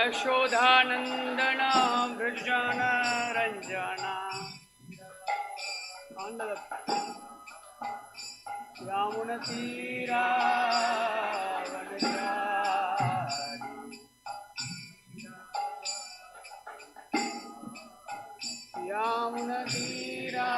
यशोधानन्दन व्रजन रञ्जन यामुनतीरा यामुनतीरा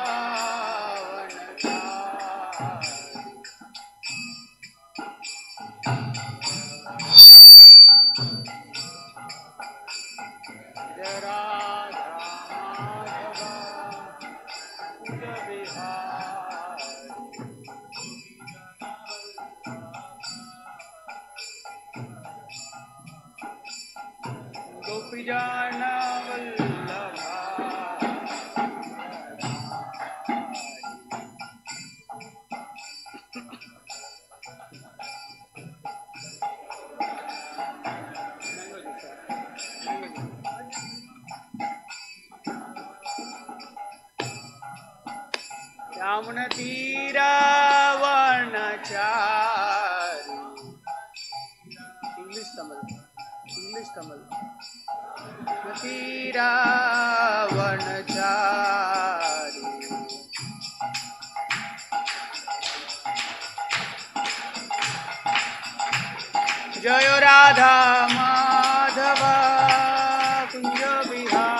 यामुनतीरा वर्णचारी English Tamil तीरा वर्णचारी जय राधा माधव कुंज बिहारी।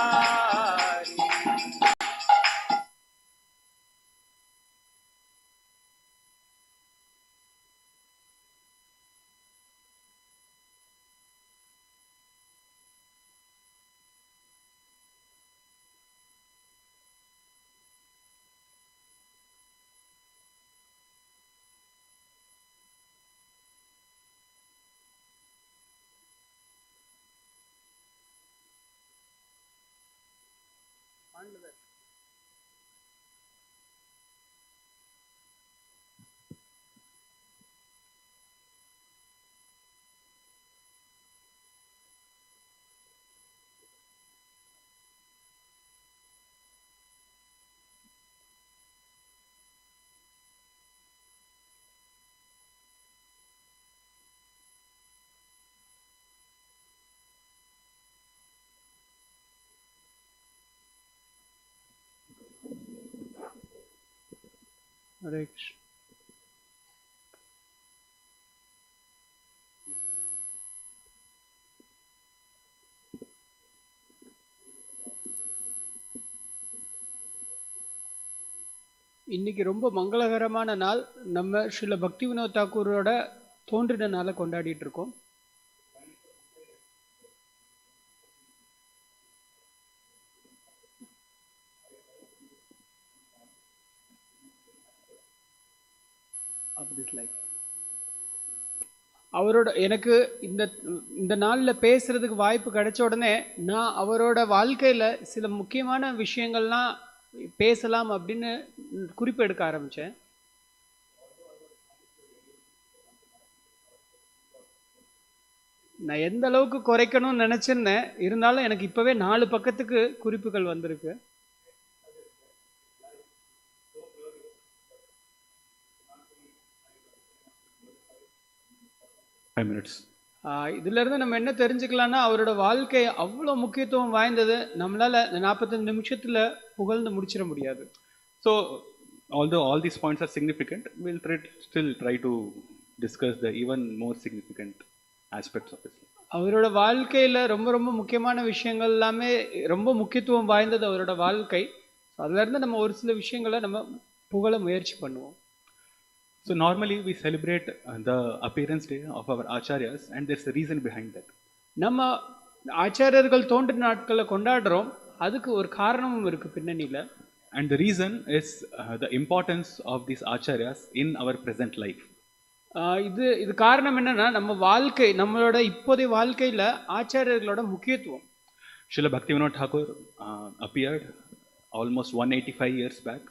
हरे कृष्ण। இன்னைக்கு ரொம்ப மங்களகரமான நாள். நம்ம ஸ்ரீல பக்தி வினோத் தாக்கூரோட தோன்றின நாளை கொண்டாடிட்டு இருக்கோம். அவரோட எனக்கு இந்த நாளில் பேசுறதுக்கு வாய்ப்பு கிடைச்ச உடனே நான் அவரோட வாழ்க்கையில் சில முக்கியமான விஷயங்கள்லாம் பேசலாம் அப்படின்னு குறிப்பு எடுக்க ஆரம்பித்தேன். நான் எந்த அளவுக்கு குறைக்கணும்னு நினச்சிருந்தேன், இருந்தாலும் எனக்கு இப்போவே 4 பக்கத்துக்கு குறிப்புகள் வந்திருக்கு. இதுல இருந்து நம்ம என்ன தெரிஞ்சுக்கலாம்னா, அவரோட வாழ்க்கை அவ்வளோ முக்கியத்துவம் வாய்ந்தது. நம்மளால 45 நிமிஷத்துல புகழ்ந்து முடிச்சிட முடியாது. So although all these points are significant, we'll still try to discuss the even more significant aspects of it. அவரோட வாழ்க்கையில ரொம்ப ரொம்ப முக்கியமான விஷயங்கள் எல்லாமே ரொம்ப முக்கியத்துவம் வாய்ந்தது அவரோட வாழ்க்கை. அதுல இருந்து நம்ம ஒரு சில விஷயங்களை நம்ம புகழ முயற்சி பண்ணுவோம். So normally we celebrate the appearance day of our acharyas, and there's a reason behind that. நம்ம ஆச்சாரியர்கள் தோன்றின நாட்களை கொண்டாடுறோம், அதுக்கு ஒரு காரணமும் இருக்கு பின்னணியில. And the reason is the importance of these acharyas in our present life. இது காரணம் என்னன்னா, நம்ம வாழ்க்கை, நம்மளோட இப்போதைய வாழ்க்கையில ஆச்சாரியர்களோட முக்கியத்துவம். Srila Bhaktivinoda Thakur appeared almost 185 years back.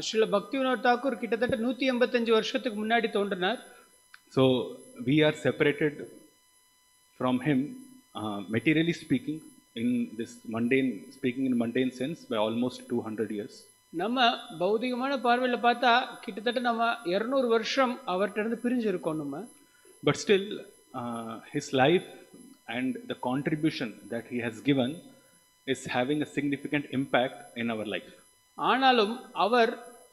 Srila Bhaktivinod Thakur கிட்டத்தட்ட 185 வருஷத்துக்கு முன்னாடி தோன்றினார். So we are separated from him materially speaking, in this mundane speaking in mundane sense, by almost 200 years. நம்ம பௌதிகமான பார்வையில பார்த்தா கிட்டத்தட்ட நம்ம 200 வருஷம் அவர்கிட்ட இருந்து பிரிஞ்சு இருக்கோம் நம்ம. But still his life and the contribution that he has given is having a significant impact in our life. ஆனாலும் அவர்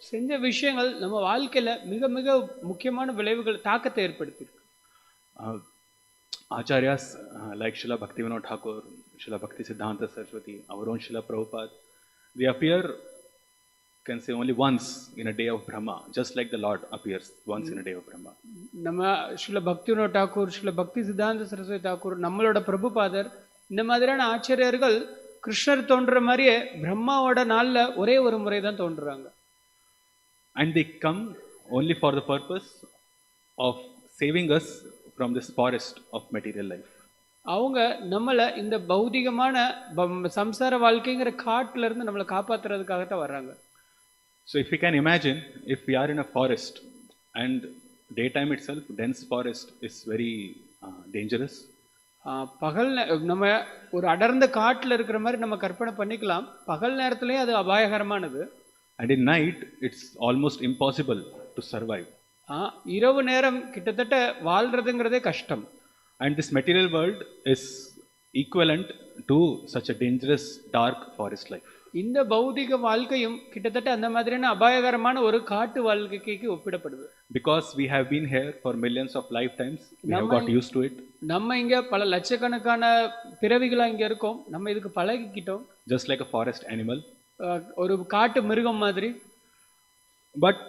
செஞ்ச விஷயங்கள் நம்ம வாழ்க்கையில மிக மிக முக்கியமான விளைவுகள் தாக்கத்தை ஏற்படுத்தியிருக்கு. Acharyas like Srila Bhaktivinoda Thakur, Srila Bhakti Siddhanta Saraswati, our own Srila Prabhupada, they appear, can say, only once in a day of Brahma, just like the Lord appears once in a day of Brahma. நம்ம ஸ்ரீல பக்திவினோட தாக்கூர், ஸ்ரீல பக்தி சித்தாந்த சரஸ்வதி தாக்கூர், நம்மளோட பிரபுபாதர், இந்த மாதிரியான ஆச்சாரியர்கள் கிருஷ்ணர் தோன்ற மாதிரியே பிரம்மாவோட நாள்ல ஒரே ஒரு முறை தான் தோன்றுறாங்க. And they come only for the purpose of saving us from this forest of material life. அவங்க நம்மளை இந்த பௌதிகமான சம்சார வாழ்க்கைங்கிற காட்டுல இருந்து நம்மளை காப்பாத்துறதுக்காக தான் வர்றாங்க. So if we can imagine, if we are in a forest and daytime itself, dense forest is very dangerous. பகல் நம்ம ஒரு அடர்ந்த காட்டுல இருக்கிற மாதிரி நம்ம கற்பனை பண்ணிக்கலாம். பகல் நேரத்திலேயே அது அபாயகரமானது. And in night it's almost impossible to survive. இரவு நேரம் கிட்டத்தட்ட வாழ்றதுங்கிறதே கஷ்டம். And this material world is equivalent to such a dangerous dark forest life. இந்த பௌதிக வாழ்க்கையும் கிட்டத்தட்ட அந்த மாதிரியான அபாயகரமான ஒரு காட்டு வாழ்க்கைக்கு ஒப்பிடப்படுது. Because we have been here for millions of lifetimes, we have got used to it. நம்ம இங்க பல லட்சக்கணக்கான பிறவிகளா இங்க இருக்கோம். நம்ம இதுக்கு பழகிக்கிட்டோம். Just like a forest animal. ஒரு காட்டு மிருகம் மாதிரி. But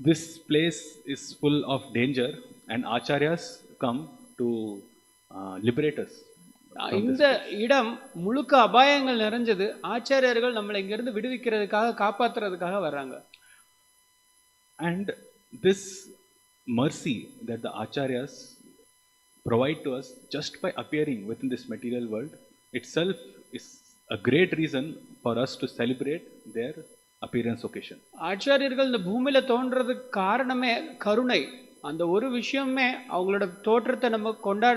this place is full of danger and acharyas come to liberate us. இந்த இடம் முழுக்க அபாயங்கள் நிறைஞ்சது. ஆச்சாரியர்கள் நம்மளை இங்கிருந்து விடுவிக்கிறதுக்காக காப்பாத்துறதுக்காக வர்றாங்க. And this mercy that the acharyas provide to us just by appearing within this material world itself is a great reason for us to celebrate their appearance occasion. ஆச்சாரியர்கள் இந்த பூமியில தோன்றதுக்கு காரணமே கருணை. அந்த ஒரு விஷயமே அவங்களோட தோற்றத்தை நம்ம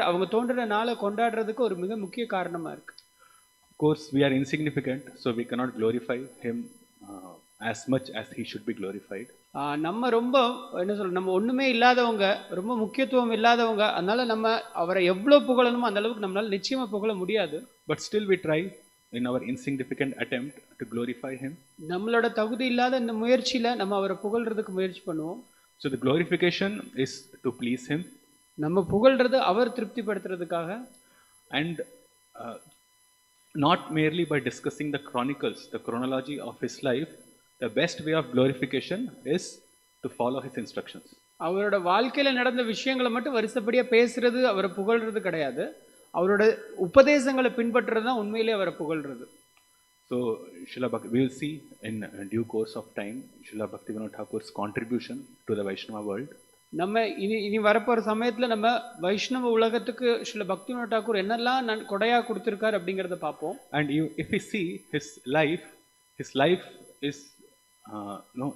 அவங்க தோன்ற நாளை கொண்டாடுறதுக்கு ஒரு மிக முக்கிய காரணமா இருக்கு. Of course we are insignificant, so we cannot glorify him as much as he should be glorified. நம்ம ரொம்ப என்ன சொல்ற, நம்ம ஒண்ணுமே இல்லாதவங்க, ரொம்ப முக்கியத்துவம் இல்லாதவங்க. அதனால நம்ம அவரை எவ்வளவு புகழணுமோ அந்த அளவுக்கு நம்மளால நிச்சயமா புகழ முடியாது. But still we try in our insignificant attempt to glorify him. நம்மளோட தகுதி இல்லாத இந்த முயற்சியில நம்ம அவரை புகழ்றதுக்கு முயற்சி பண்ணுவோம். So the glorification is to please him. நம்ம புகழ்றது அவர் திருப்திப்படுத்துறதுக்காக. And not merely by discussing the chronicles, the chronology of his life, the best way of glorification is to follow his instructions. அவரோட வாழ்க்கையில நடந்த விஷயங்களை மட்டும் வரிசைப்படியா பேசுறது அவரை புகழ்றது கிடையாது. அவரோட உபதேசங்களை பின்பற்றுறது தான் உண்மையிலே அவரை புகழ்றது. So we will see in due course of time Srila Bhaktivinoda Thakur's contribution to the Vaishnava world. நம்ம இனி வரப்போற சமயத்துல நம்ம வைஷ்ணவ உலகத்துக்கு ஸ்ரீல பக்திவினோத தாக்கூர் என்னெல்லாம் கொடையா கொடுத்திருக்கார் அப்படிங்கறத பார்ப்போம். And if we see his life is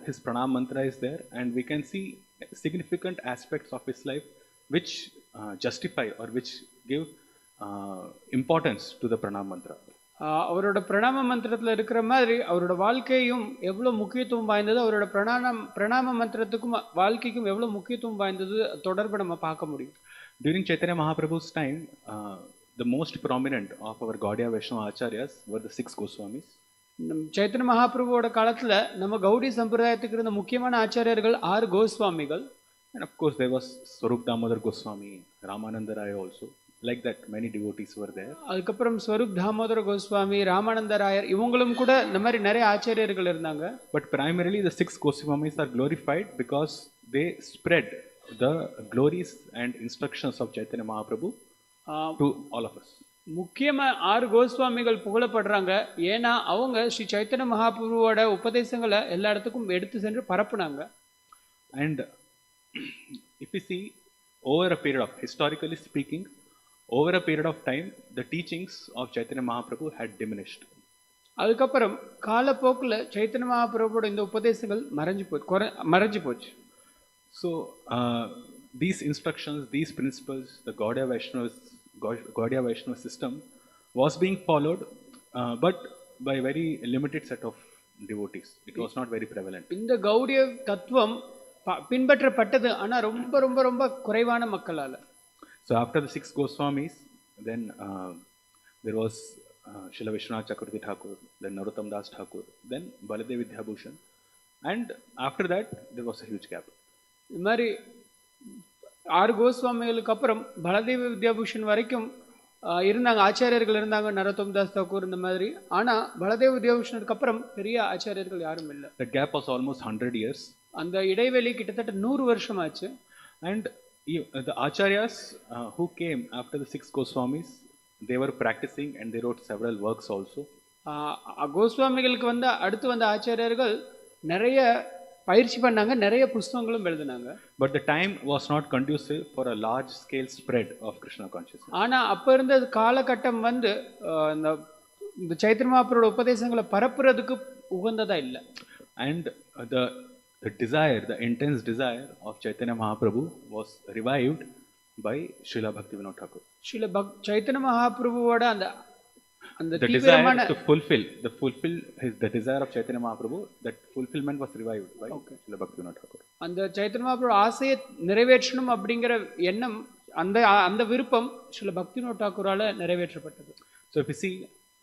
his pranam mantra is there, and we can see significant aspects of his life which justify or which give importance to the pranam mantra. அவரோட பிரணாம மந்திரத்துல இருக்கிற மாதிரி அவரோட வாழ்க்கையும் எவ்வளவு முக்கியத்துவம் வாய்ந்தது, அவரோட பிரணாம மந்திரத்துக்கும் வாழ்க்கைக்கும் எவ்வளவு முக்கியத்துவம் வாய்ந்தது தொடர்பு நம்ம பார்க்க முடியும். During Chaitanya Mahaprabhu's time, the most prominent of our Gaudiya Vaishnava acharyas were the 6 Goswamis. Chaitanya மகாபிரபுவோட காலத்துல நம்ம கௌடி சம்பிரதாயத்துக்கு இருந்த முக்கியமான ஆச்சாரியர்கள் 6 கோஸ்வாமிகள். And of course there was Swarup Damodar Goswami, Ramananda Raya also. Like that many devotees were there. அதுக்கப்புறம் ஸ்வரூப் தாமோதர கோஸ்வாமி, ராமானந்த ராயர், இவங்களும் கூட இந்த மாதிரி நிறைய ஆச்சாரியர்கள் இருந்தாங்க. But primarily the 6 Goswamis are glorified because they spread the glories and instructions of Chaitanya Mahaprabhu to all of us. முக்கியமா 6 கோஸ்வாமிகள் புகழப்படுறாங்க. ஏன்னா அவங்க ஸ்ரீ சைத்தன்ய மகாபிரபுவோட உபதேசங்களை எல்லா இடத்துக்கும் எடுத்து சென்று பரப்புனாங்க. And if we see over a period of, historically speaking, over a period of time, the teachings of Chaitanya Mahaprabhu had diminished. அதுக்கப்புறம் காலப்போக்கில் சைத்தன்ய மகாபிரபுவோட இந்த உபதேசங்கள் மறைஞ்சு போச்சு. So these instructions, these principles, the Gaudiya Vaishnava system was being followed, but by very limited set of devotees. It was not very prevalent. இந்த கௌடிய தத்துவம் பின்பற்றப்பட்டது, ஆனா ரொம்ப ரொம்ப ரொம்ப குறைவான மக்களால. So after the 6 Goswamis, then there was Srila Vishwanath Chakravarti Thakur, then Narottam Das Thakur, then Baladev Vidyabhushan, and after that there was a huge gap. இது மாதிரி 6 கோஸ்வாமிகளுக்கு அப்புறம் பலதேவ வித்யாபூஷன் வரைக்கும் இருந்தாங்க, ஆச்சாரியர்கள் இருந்தாங்க, நரோத்தம் தாஸ் தாக்கூர் இந்த மாதிரி. ஆனால் பலதேவ வித்யாபூஷனுக்கு அப்புறம் பெரிய ஆச்சாரியர்கள் யாரும் இல்லை. That gap was almost 100 years. அந்த இடைவெளி கிட்டத்தட்ட 100 வருஷம் ஆச்சு. And the acharyas who came after the 6 Goswamis, they were practicing and they wrote several works also. கோஸ்வாமிகளுக்கு அடுத்து வந்த ஆச்சாரியர்கள் நிறைய பயிற்சி பண்ணாங்க, நிறைய புஸ்தகங்களும் எழுதினாங்க. But the time was not conducive for a large scale spread of Krishna consciousness. ஆனா அப்ப இருந்த காலகட்டம் இந்த சைத்தன்ய மகாபிரபுவோட உபதேசங்களை பரப்புறதுக்கு உகந்ததா இல்லை. And the desire, the intense desire of Chaitanya Mahaprabhu was revived by Srila Bhaktivinoda Thakur. Chaitanya மகாபிரபுவோட அந்த the desire to fulfill the desire of Chaitanya Mahaprabhu, that fulfillment was revived by Srila Bhaktivinoda Thakur. அந்த சைத்தன்ய மகாபிரபு ஆசையை நிறைவேற்றணும் அப்படிங்கிற எண்ணம், அந்த விருப்பம் ஸ்ரீல பக்திவினோத தாக்கூரால நிறைவேற்றப்பட்டது. So if you see,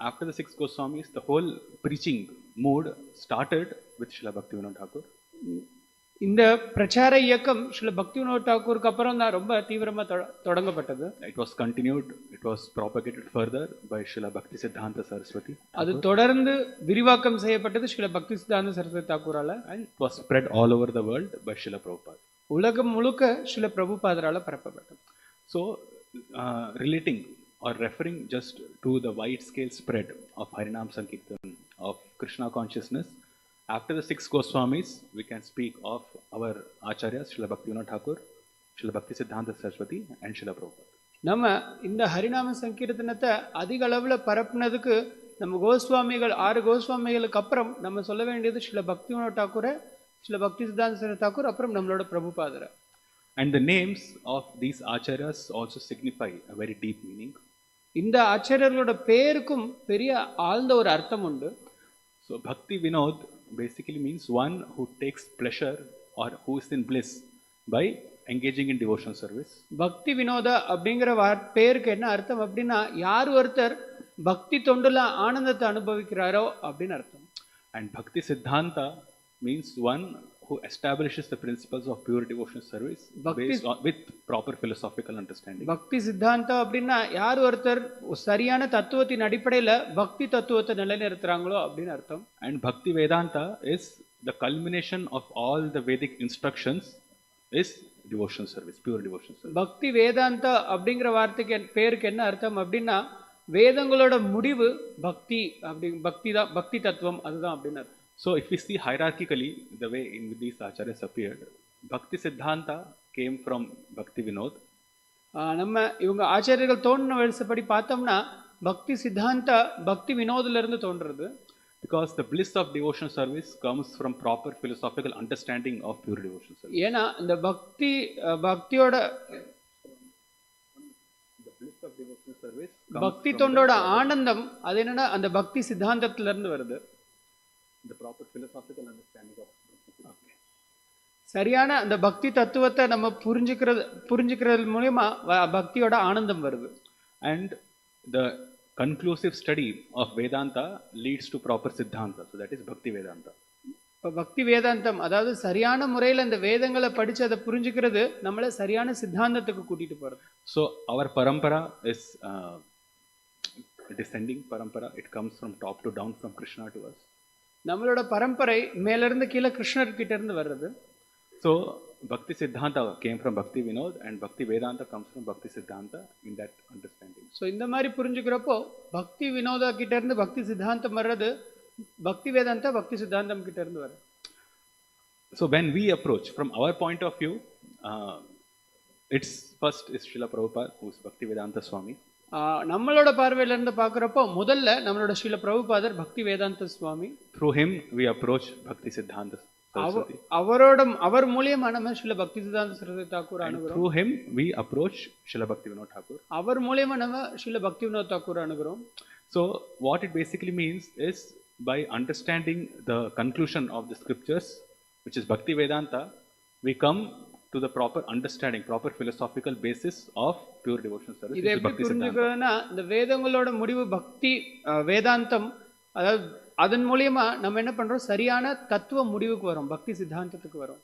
after the 6 Goswamis, the whole preaching mood started with Srila Bhaktivinoda Thakur. இந்த பிரச்சார இயக்கம் ஸ்ரீல பக்திவினோத தாக்கூருக்கு அப்புறம் தான் ரொம்ப தீவிரமா தொடங்கப்பட்டது. It was continued, it was propagated further by Srila Bhakti Siddhanta Saraswati. அது தொடர்ந்து விரிவாக்கம் செய்யப்பட்டது ஸ்ரீல பக்தி சித்தாந்த Saraswati தாக்கூரால. And it was spread all over the world by Srila Prabhupada. உலகம் முழுக்க Srila பிரபுபாதரால பரப்பப்பட்டது. So relating or referring just to the wide scale spread of Harinam Sankirtan, of Krishna consciousness, after the 6 Goswamis, we can speak of our Acharyas, Srila Bhaktivinoda Thakur, Srila Bhakti Siddhanta Saraswati, and Srila Prabhupada. நம்ம இந்த ஹரிநாம சங்கீர்த்தனத்தை அதிக அளவில் பரப்புனதுக்கு நம்ம கோஸ்வாமிகள் 6 கோஸ்வாமிகளுக்கு அப்புறம் நம்ம சொல்ல வேண்டியது ஸ்ரீல பக்திவினோத தாக்கூரை, ஸ்ரீல பக்தி சித்தாந்த சரஸ்வதி தாக்கூர், அப்புறம் நம்மளோட பிரபுபாதரை. And the names of these Acharyas also signify a very deep meaning. இந்த ஆச்சாரியர்களோட பேருக்கும் பெரிய ஆழ்ந்த ஒரு அர்த்தம் உண்டு. So Bhakti Vinod basically means one who takes pleasure or who is in bliss by engaging in devotional service. பக்தி வினோத அப்படிங்கிற பேருக்கு என்ன அர்த்தம் அப்படின்னா, யார் ஒருத்தர் பக்தி தொண்டுல ஆனந்தத்தை அனுபவிக்கிறாரோ அப்படின்னு அர்த்தம். And Bhakti Siddhanta means one who establishes the principles of pure devotional service with proper philosophical understanding. பக்தி சித்தாந்தம் அப்படின்னா யார் ஒருத்தர் சரியான தத்துவத்தின் அடிப்படையில் பக்தி தத்துவத்தை நிலைநிறுத்துறாங்களோ அப்படின்னு அர்த்தம். And Bhakti Vedanta is the culmination of all the Vedic instructions is devotional service, pure devotional service. பக்தி வேதாந்த அப்படிங்கிற வார்த்தைக்கு பேருக்கு என்ன அர்த்தம் அப்படின்னா, வேதங்களோட முடிவு பக்தி, பக்தி தத்துவம் அதுதான் அப்படின்னு அர்த்தம். So if we see hierarchically the way in which these acharyas appeared, Bhakti Siddhanta came from Bhakti Vinod. நம்ம இவங்க ஆச்சாரியர்கள் தோன்றின வரிசைப்படி பார்த்தோம்னா பக்தி சித்தாந்த பக்தி வினோதில இருந்து தோன்றுறது. Because the bliss of devotional service comes from proper philosophical understanding of pure devotional service. ஏன்னா இந்த பக்தியோட பக்தி தொண்டோட ஆனந்தம் அது என்னன்னா அந்த பக்தி சித்தாந்தத்துல இருந்து வருது. The proper philosophical understanding of சரியான அந்த பக்தி தத்துவத்தை நம்ம புரிஞ்சுக்கிறது மூலமா பக்தியோட ஆனந்தம் வருது. And the conclusive study of Vedanta leads to proper Siddhanta. So that is Bhakti Vedanta. பக்தி வேதாந்தம் அதாவது சரியான முறையில் இந்த வேதங்களை படிச்சு அதை புரிஞ்சுக்கிறது நம்மள சரியான சித்தாந்தத்துக்கு கூட்டிட்டு போறது. So our parampara is descending parampara. It comes from top to down, from Krishna to us. நம்மளோட பரம்பரை மேல இருந்து கீழே கிருஷ்ணர் கிட்ட இருந்து வர்றது. So Bhakti Siddhanta came from Bhakti Vinod and Bhakti Vedanta comes from Bhakti Siddhanta in that understanding. So இந்த மாதிரி புரிஞ்சுக்கிறப்போ பக்தி வினோதா கிட்ட இருந்து பக்தி சித்தாந்தம் வர்றது, பக்தி வேதாந்தா பக்தி சித்தாந்தம் கிட்ட இருந்து வருது. So when we approach from our point of view, it's first is Srila Prabhupada, who is Bhakti Vedanta Swami. நம்மளோட பார்வையில இருந்து பார்க்குறப்போ முதல்ல நம்மளோட ஸ்ரீல பிரபுபாதர் பக்தி வேதாந்த சுவாமி. Through him we approach Bhakti Siddhanta Saraswati. அவர் மூலியமா நம்ம ஸ்ரீல பக்தி சித்தாந்த Saraswati Thakur அணுகுறோம். Through him we approach Srila Bhaktivinoda Thakur. அவர் மூலியமா நம்ம Srila Bhaktivinoda Thakur அணுகுறோம். So what it basically means is, by understanding the conclusion of the scriptures, which is Bhakti Vedanta, we come to the proper understanding, proper philosophical basis of pure devotional service, இதை which is எப்படி Bhakti Siddhanta. புரிஞ்சுக்கிறதுனா இந்த வேதங்களோட முடிவு பக்தி வேதாந்தம், அதாவது அதன் மூலியமா நம்ம என்ன பண்றோம், சரியான தத்துவ முடிவுக்கு வரோம், பக்தி சித்தாந்தத்துக்கு வரோம்.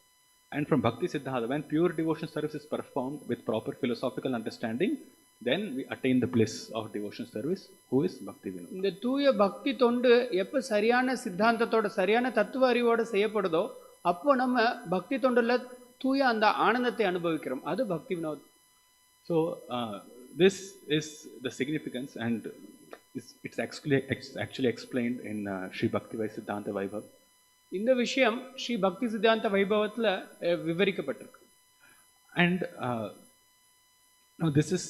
And from Bhakti Siddhanta, when pure devotional service is performed with proper philosophical understanding, then we attain the bliss of devotional service, who is Bhaktivinoda. இந்த தூய பக்தி தொண்டு எப்ப சரியான சித்தாந்தத்தோட சரியான தத்துவ அறிவோட செய்யப்படுதோ அப்போ நம்ம பக்தி தொண்டுல தூய அந்த ஆனந்தத்தை அனுபவிக்கிறோம். அது பக்தி Vinod. So this is the significance, and it's actually explained in Sri Bhaktivinoda Siddhanta Vaibhav. இந்த விஷயம் ஸ்ரீ பக்தி சித்தாந்த வைபவத்துல விவரிக்கப்பட்டிருக்கு. And now this is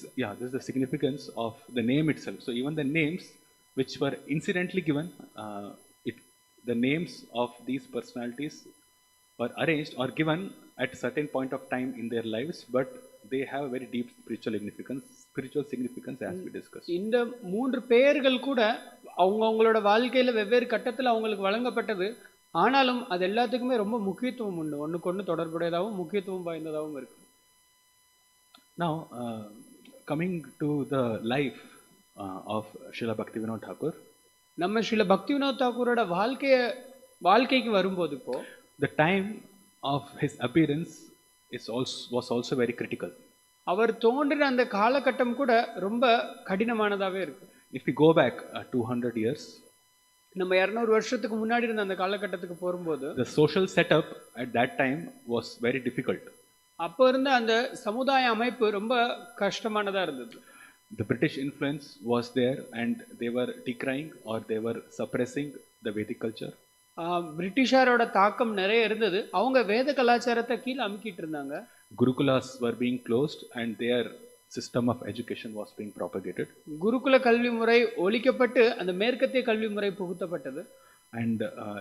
the significance of the name itself. So even the names which were incidentally given, the names of these personalities were arranged or given at certain point of time in their lives, but they have a very deep spiritual significance as we discussed. இந்த மூன்று பெயர்கள் கூட அவங்களோட வாழ்க்கையில வெவ்வேறு கட்டத்துல அவங்களுக்கு வழங்கப்பட்டது. ஆனாலும் அது எல்லாத்துக்குமே ரொம்ப முக்கியத்துவம் உண்டு, ஒண்ணுக்கு ஒன்று தொடர்புடையதாகவும் முக்கியத்துவம் வாய்ந்ததாகவும் இருக்கு. Now coming to the life of Srila Bhaktivinoda Thakur, நம்ம ஸ்ரீல பக்திவினோத் தாக்கூரோட வாழ்க்கைக்கு வரும்போது இப்போ the time of his appearance was also very critical. அவர் தோன்றின அந்த காலகட்டம் கூட ரொம்ப கடினமானதாவே இருக்கு. If we go back 200 years, நம்ம 200 வருஷத்துக்கு முன்னாடி இருந்த அந்த காலகட்டத்துக்கு போகும்போது the social setup at that time was very difficult. அப்போ இருந்த அந்த சமுதாய அமைப்பு ரொம்ப கஷ்டமானதா இருந்தது. The British influence was there, and they were decrying or they were suppressing the Vedic culture. பிரிட்டிஷாரோட தாக்கம் நிறைய இருந்தது. அவங்க வேத கலாச்சாரத்தை கீழே அமுக்கிட்டு இருந்தாங்க. Gurukulas were being closed and their system of education was being propagated. குருகுல கல்வி முறை ஒழிக்கப்பட்டு அந்த மேற்கத்திய கல்வி முறை புகுத்தப்பட்டது. And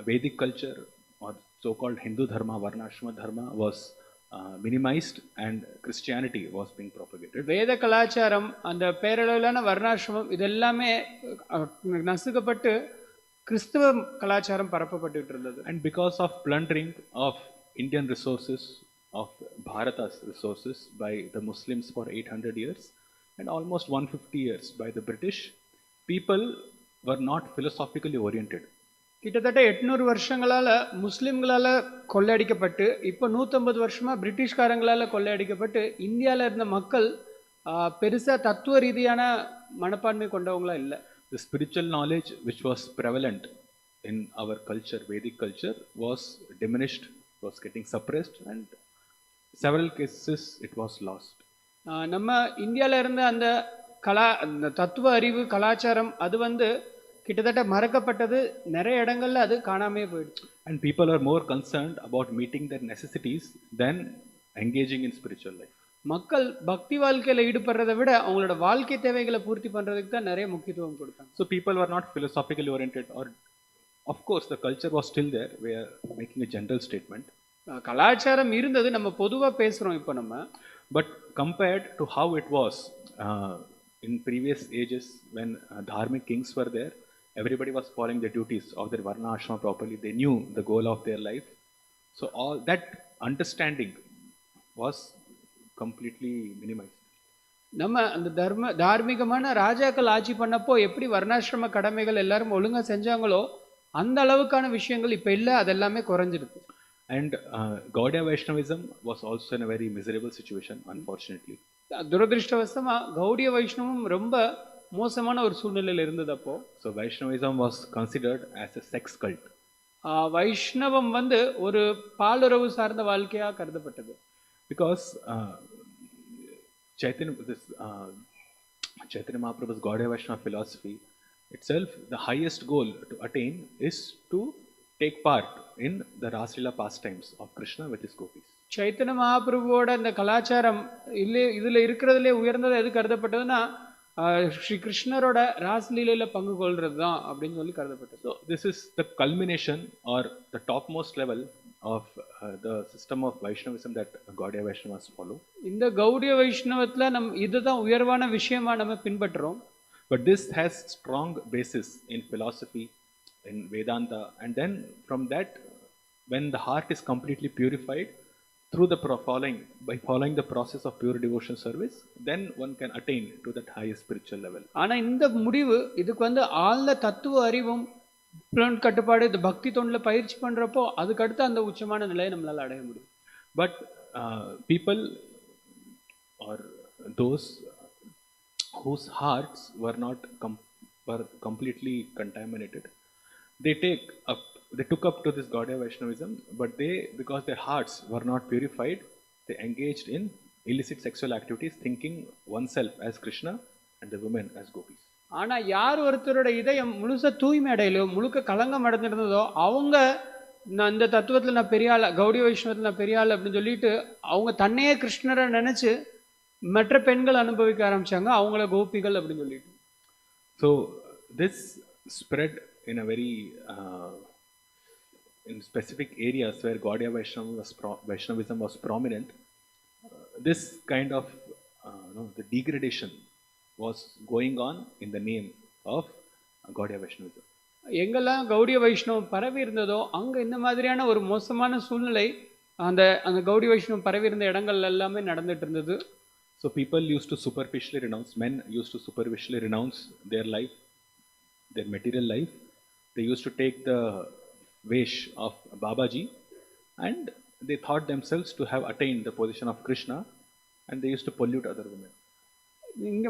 Vedic culture, or so called Hindu dharma, varnashrama dharma, was minimized, and Christianity was being propagated. வேத கலாச்சாரம், அந்த பேரளவிலான வர்ணாசிரமம் இதெல்லாமே நசுக்கப்பட்டு கிறிஸ்துவ கலாச்சாரம் பரப்பப்பட்டு இருந்தது. And because of plundering of Indian resources, of Bharata's resources by the Muslims for 800 years and almost 150 years by the British, people were not philosophically oriented. கிட்டத்தட்ட 800 வருஷங்களால முஸ்லிம்களால கொள்ளையடிக்கப்பட்டு இப்போ 150 வருஷமா பிரிட்டிஷ்காரங்களால கொள்ளையடிக்கப்பட்டு இந்தியாவில் இருந்த மக்கள் பெருசா தத்துவ ரீதியான மனப்பான்மை கொண்டவங்களா இல்லை. The spiritual knowledge which was prevalent in our culture, Vedic culture, was diminished, was getting suppressed, and several cases it was lost. நம்ம இந்தியாவில் இருந்த அந்த அந்த தத்துவ அறிவு கலாச்சாரம் அது கிட்டத்தட்ட மறக்கப்பட்டது, நிறைய இடங்கள்ல அது காணாமே போயிடுச்சு. And people are more concerned about meeting their necessities than engaging in spiritual life. மக்கள் பக்தி வாழ்க்கையில ஈடுபடுறதை விட அவங்களோட வாழ்க்கை தேவைகளை பூர்த்தி பண்றதுக்கு தான் நிறைய முக்கியத்துவம் கொடுத்தாங்க. So people were not philosophically oriented, or of course the culture was still there. We are making a general statement. கலாச்சாரம் இருந்தது, நம்ம பொதுவா பேசுறோம் இப்போ நம்ம. But compared to how it was in previous ages when dharmic kings were there, everybody was following the duties of their varna ashrama properly. They knew the goal of their life. So all that understanding was completely minimized. நம்ம அந்த தார்மீகமான ராஜாக்கள் ஆட்சி பண்ணப்போ எப்படி வர்ணாசிரம கடமைகள் எல்லாரும் ஒழுங்கா செஞ்சாங்களோ அந்த அளவுக்கான விஷயங்கள் இப்ப இல்ல, அதெல்லாமே குறைஞ்சிருக்கு. And Gaudiya Vaishnavism was also in a very miserable situation, unfortunately. துரதிருஷ்டவசமா Gaudiya வைஷ்ணவம் ரொம்ப மோசமான ஒரு சூழ்நிலையில் இருந்தது அப்போ. So Vaishnavism was considered as a sex cult. வைஷ்ணவம் ஒரு பாலுறவு சார்ந்த வாழ்க்கையா கருதப்பட்டது. Because Chaitanya Mahaprabhu's Gaudiya Vaishnava philosophy itself, the highest goal to attain is to take part in the Raslila pastimes of Krishna with his gopis. Chaitanya மகாபிரபுவோட அந்த கலாச்சாரம் இதுல இருக்கிறதுலே உயர்ந்தது எது கருதப்பட்டதுன்னா ஸ்ரீ கிருஷ்ணரோட ராஸ்லீலையில பங்கு கொள்றது தான் அப்படின்னு சொல்லி கருதப்பட்டது. So this is the culmination or the topmost level of the system of Vaishnavism that Gaudiya Vaishnavas follow. இந்த கௌடிய வைஷ்ணவத்துல இதுதான் உயர்வான விஷயமா நம்ம பின்பற்றுறோம். But this has strong basis in philosophy, in Vedanta, and then from that, when the heart is completely purified, through the following the process of pure devotion service, then one can attain to that highest spiritual level. ஆனா இந்த முடிவு இதுக்கு ஆழ்ந்த தத்துவ அறிவும் புலன் கட்டுப்பாடு இந்த பக்தி தொண்டுல பயிற்சி பண்றப்போ அதுக்கு அடுத்து அந்த உச்சமான நிலையை நம்மளால அடைய முடியும். But people or those whose hearts were not were completely contaminated, they took up to this Gaudiya Vaishnavism, but because their hearts were not purified, they engaged in illicit sexual activities, thinking oneself as Krishna and the women as gopis. ஆனா யார் ஒருத்தரோட இதயம் முழுச தூய்மை அடையலையோ முழுக்க களங்கம் அடைஞ்சிருந்ததோ அவங்க நான் இந்த தத்துவத்துல நான் பெரிய ஆள், கௌடிய வைஷ்ணவத்தில் நான் பெரிய ஆள் அப்படின்னு சொல்லிட்டு அவங்க தன்னையே கிருஷ்ணரை நினைச்சு மற்ற பெண்கள் அனுபவிக்க ஆரம்பிச்சாங்க, அவங்கள கோபிகள் அப்படின்னு சொல்லிட்டு. So this spread in a very in specific areas where Gaudiya Vaishnavism was prominent. This kind of the degradation was going on in the name of Gaudiya Vaishnavism. எங்கெல்லாம் கௌடிய வைஷ்ணவம் பரவி இருந்ததோ அங்க இந்த மாதிரியான ஒரு மோசமான சூழ்நிலை அந்த அந்த கௌடிய வைஷ்ணவம் பரவி இருந்த இடங்கள் எல்லாமே நடந்துட்டு இருந்தது. So people used to superficially renounce, men used to superficially renounce their life, their material life. They used to take the vesh of Babaji and they thought themselves to have attained the position of Krishna, and they used to pollute other women. இங்க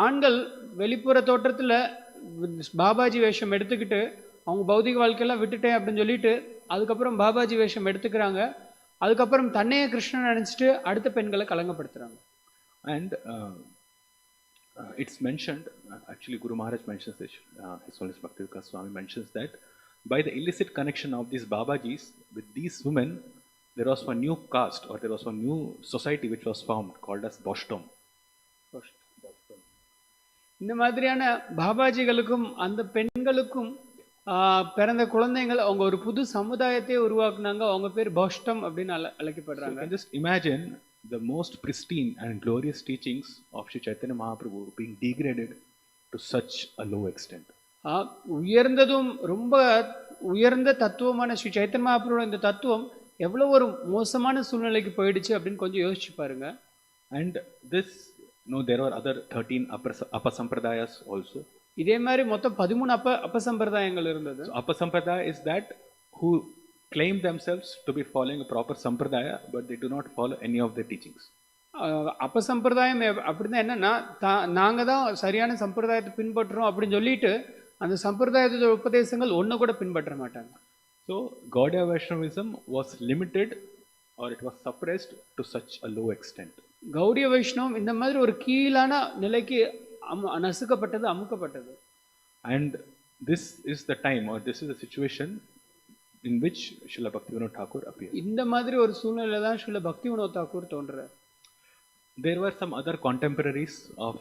ஆண்கள் வெளிப்புற தோற்றத்துல பாபாஜி வேஷம் எடுத்துக்கிட்டு அவங்க பௌதிக வாழ்க்கையெல்லாம் விட்டுட்டேன் அப்படின்னு சொல்லிட்டு அதுக்கப்புறம் பாபாஜி வேஷம் எடுத்துக்கிறாங்க, அதுக்கப்புறம் தன்னையே கிருஷ்ணன் நினைச்சிட்டு அடுத்த பெண்களை கலங்கப்படுத்துறாங்க. And it's mentioned, actually Guru Maharaj mentions this, His Holiness Bhaktivinoda Swami mentions that by the illicit connection of these Babajis with these women, there was one new caste or there was one new society which was formed called as Bostom. இந்த மாதிரியான பாபாஜிகளுக்கும் அந்த பெண்களுக்கும் பிறந்த குழந்தைகள் அவங்க ஒரு புது சமுதாயத்தை உருவாக்குனாங்க, அவங்க பேர் போஷ்டம் அப்படின்னு அழைக்கப்படுறாங்க. So just imagine the most pristine and glorious teachings of Sri Chaitanya Mahaprabhu being degraded to such a low extent. உயர்ந்ததும் ரொம்ப உயர்ந்த தத்துவமான ஸ்ரீ சைத்தன்ய மகாபிரபுவோட இந்த தத்துவம் எவ்வளவு ஒரு மோசமான சூழ்நிலைக்கு போயிடுச்சு அப்படின்னு கொஞ்சம் யோசிச்சு பாருங்க. And this, there were other 13 apasampradayas also. இதே மாதிரி மொத்தம் 13 அபசம்பிரதாயங்கள் இருந்தது. Apasampradaya is that who claim themselves to be following a proper sampradaya, but they do not follow any of their teachings. அப்பசம்பிரதாயம் அப்படின்னா என்னன்னா நாங்க தான் சரியான சம்பிரதாயத்தை பின்பற்றுறோம் அப்படின்னு சொல்லிட்டு அந்த சம்பிரதாயத்தோட உபதேசங்கள் ஒண்ணு கூட பின்பற்ற மாட்டாங்க. So Gaudiya Vaishnavism was limited or it was suppressed to such a low extent. Gaudiya வைஷ்ணவம் இந்த மாதிரி ஒரு கீழான நிலைக்கு நசுக்கப்பட்டது, அமுக்கப்பட்டது. And this is the time or this is the situation in which Srila Bhaktivinoda Thakur appeared. இந்த மாதிரி ஒரு சூழ்நிலையில தான் Srila Bhaktivinod Thakur தோன்றார். There were some other contemporaries of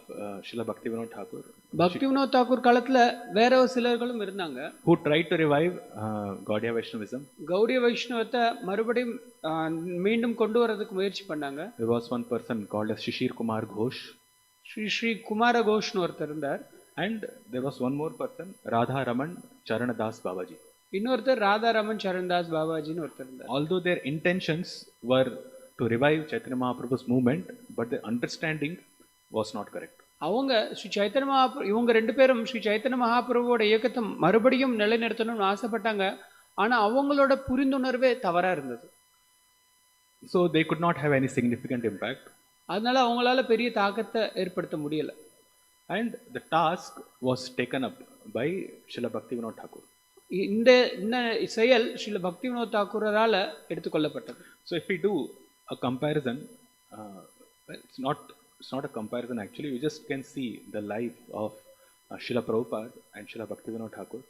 Srila Bhaktivinoda Thakur. Bhaktivinod Thakur காலத்துல வேற சிலர்களும் இருந்தாங்க who tried to revive Gaudiya Vaishnavism. Gaudiya வைஷ்ணவத்தை மறுபடியும் மீண்டும் கொண்டு வரதுக்கு முயற்சி பண்ணாங்க. There was one person called as Shishir Kumar Ghosh. Sri Kumara கோஷ்னு ஒருத்தர் இருந்தார். And there was one more person, Radha Raman Charanadas Babaji. இன்னொருத்தர் ராதாராமன் சரண்தாஸ் பாபாஜின்னு ஒருத்தர் இருந்தார். Although their intentions were to revive Chaitanya Mahaprabhu's movement, but their understanding was not correct. அவங்க ஸ்ரீ சைத்தன்ய மகாபிரபு இவங்க ரெண்டு பேரும் ஸ்ரீ சைத்தன்ய மகாபிரபுவோட இயக்கத்தை மறுபடியும் நிலைநிறுத்தணும்னு ஆசைப்பட்டாங்க, ஆனா அவங்களோட புரிந்துணர்வே தவறா இருந்தது. So they could not have any significant impact. அதனால அவங்களால பெரிய தாக்கத்தை ஏற்படுத்த முடியல. And the task was taken up by Srila Bhaktivinoda Thakur. இந்த செயல் ஸ்ரீல பக்திவினோத் தாக்கூரால எடுத்துக்கொள்ளப்பட்டது. So if we do a comparison, it's not a comparison actually. You just can see the life of Srila Prabhupada and Srila Bhaktivinoda Thakur.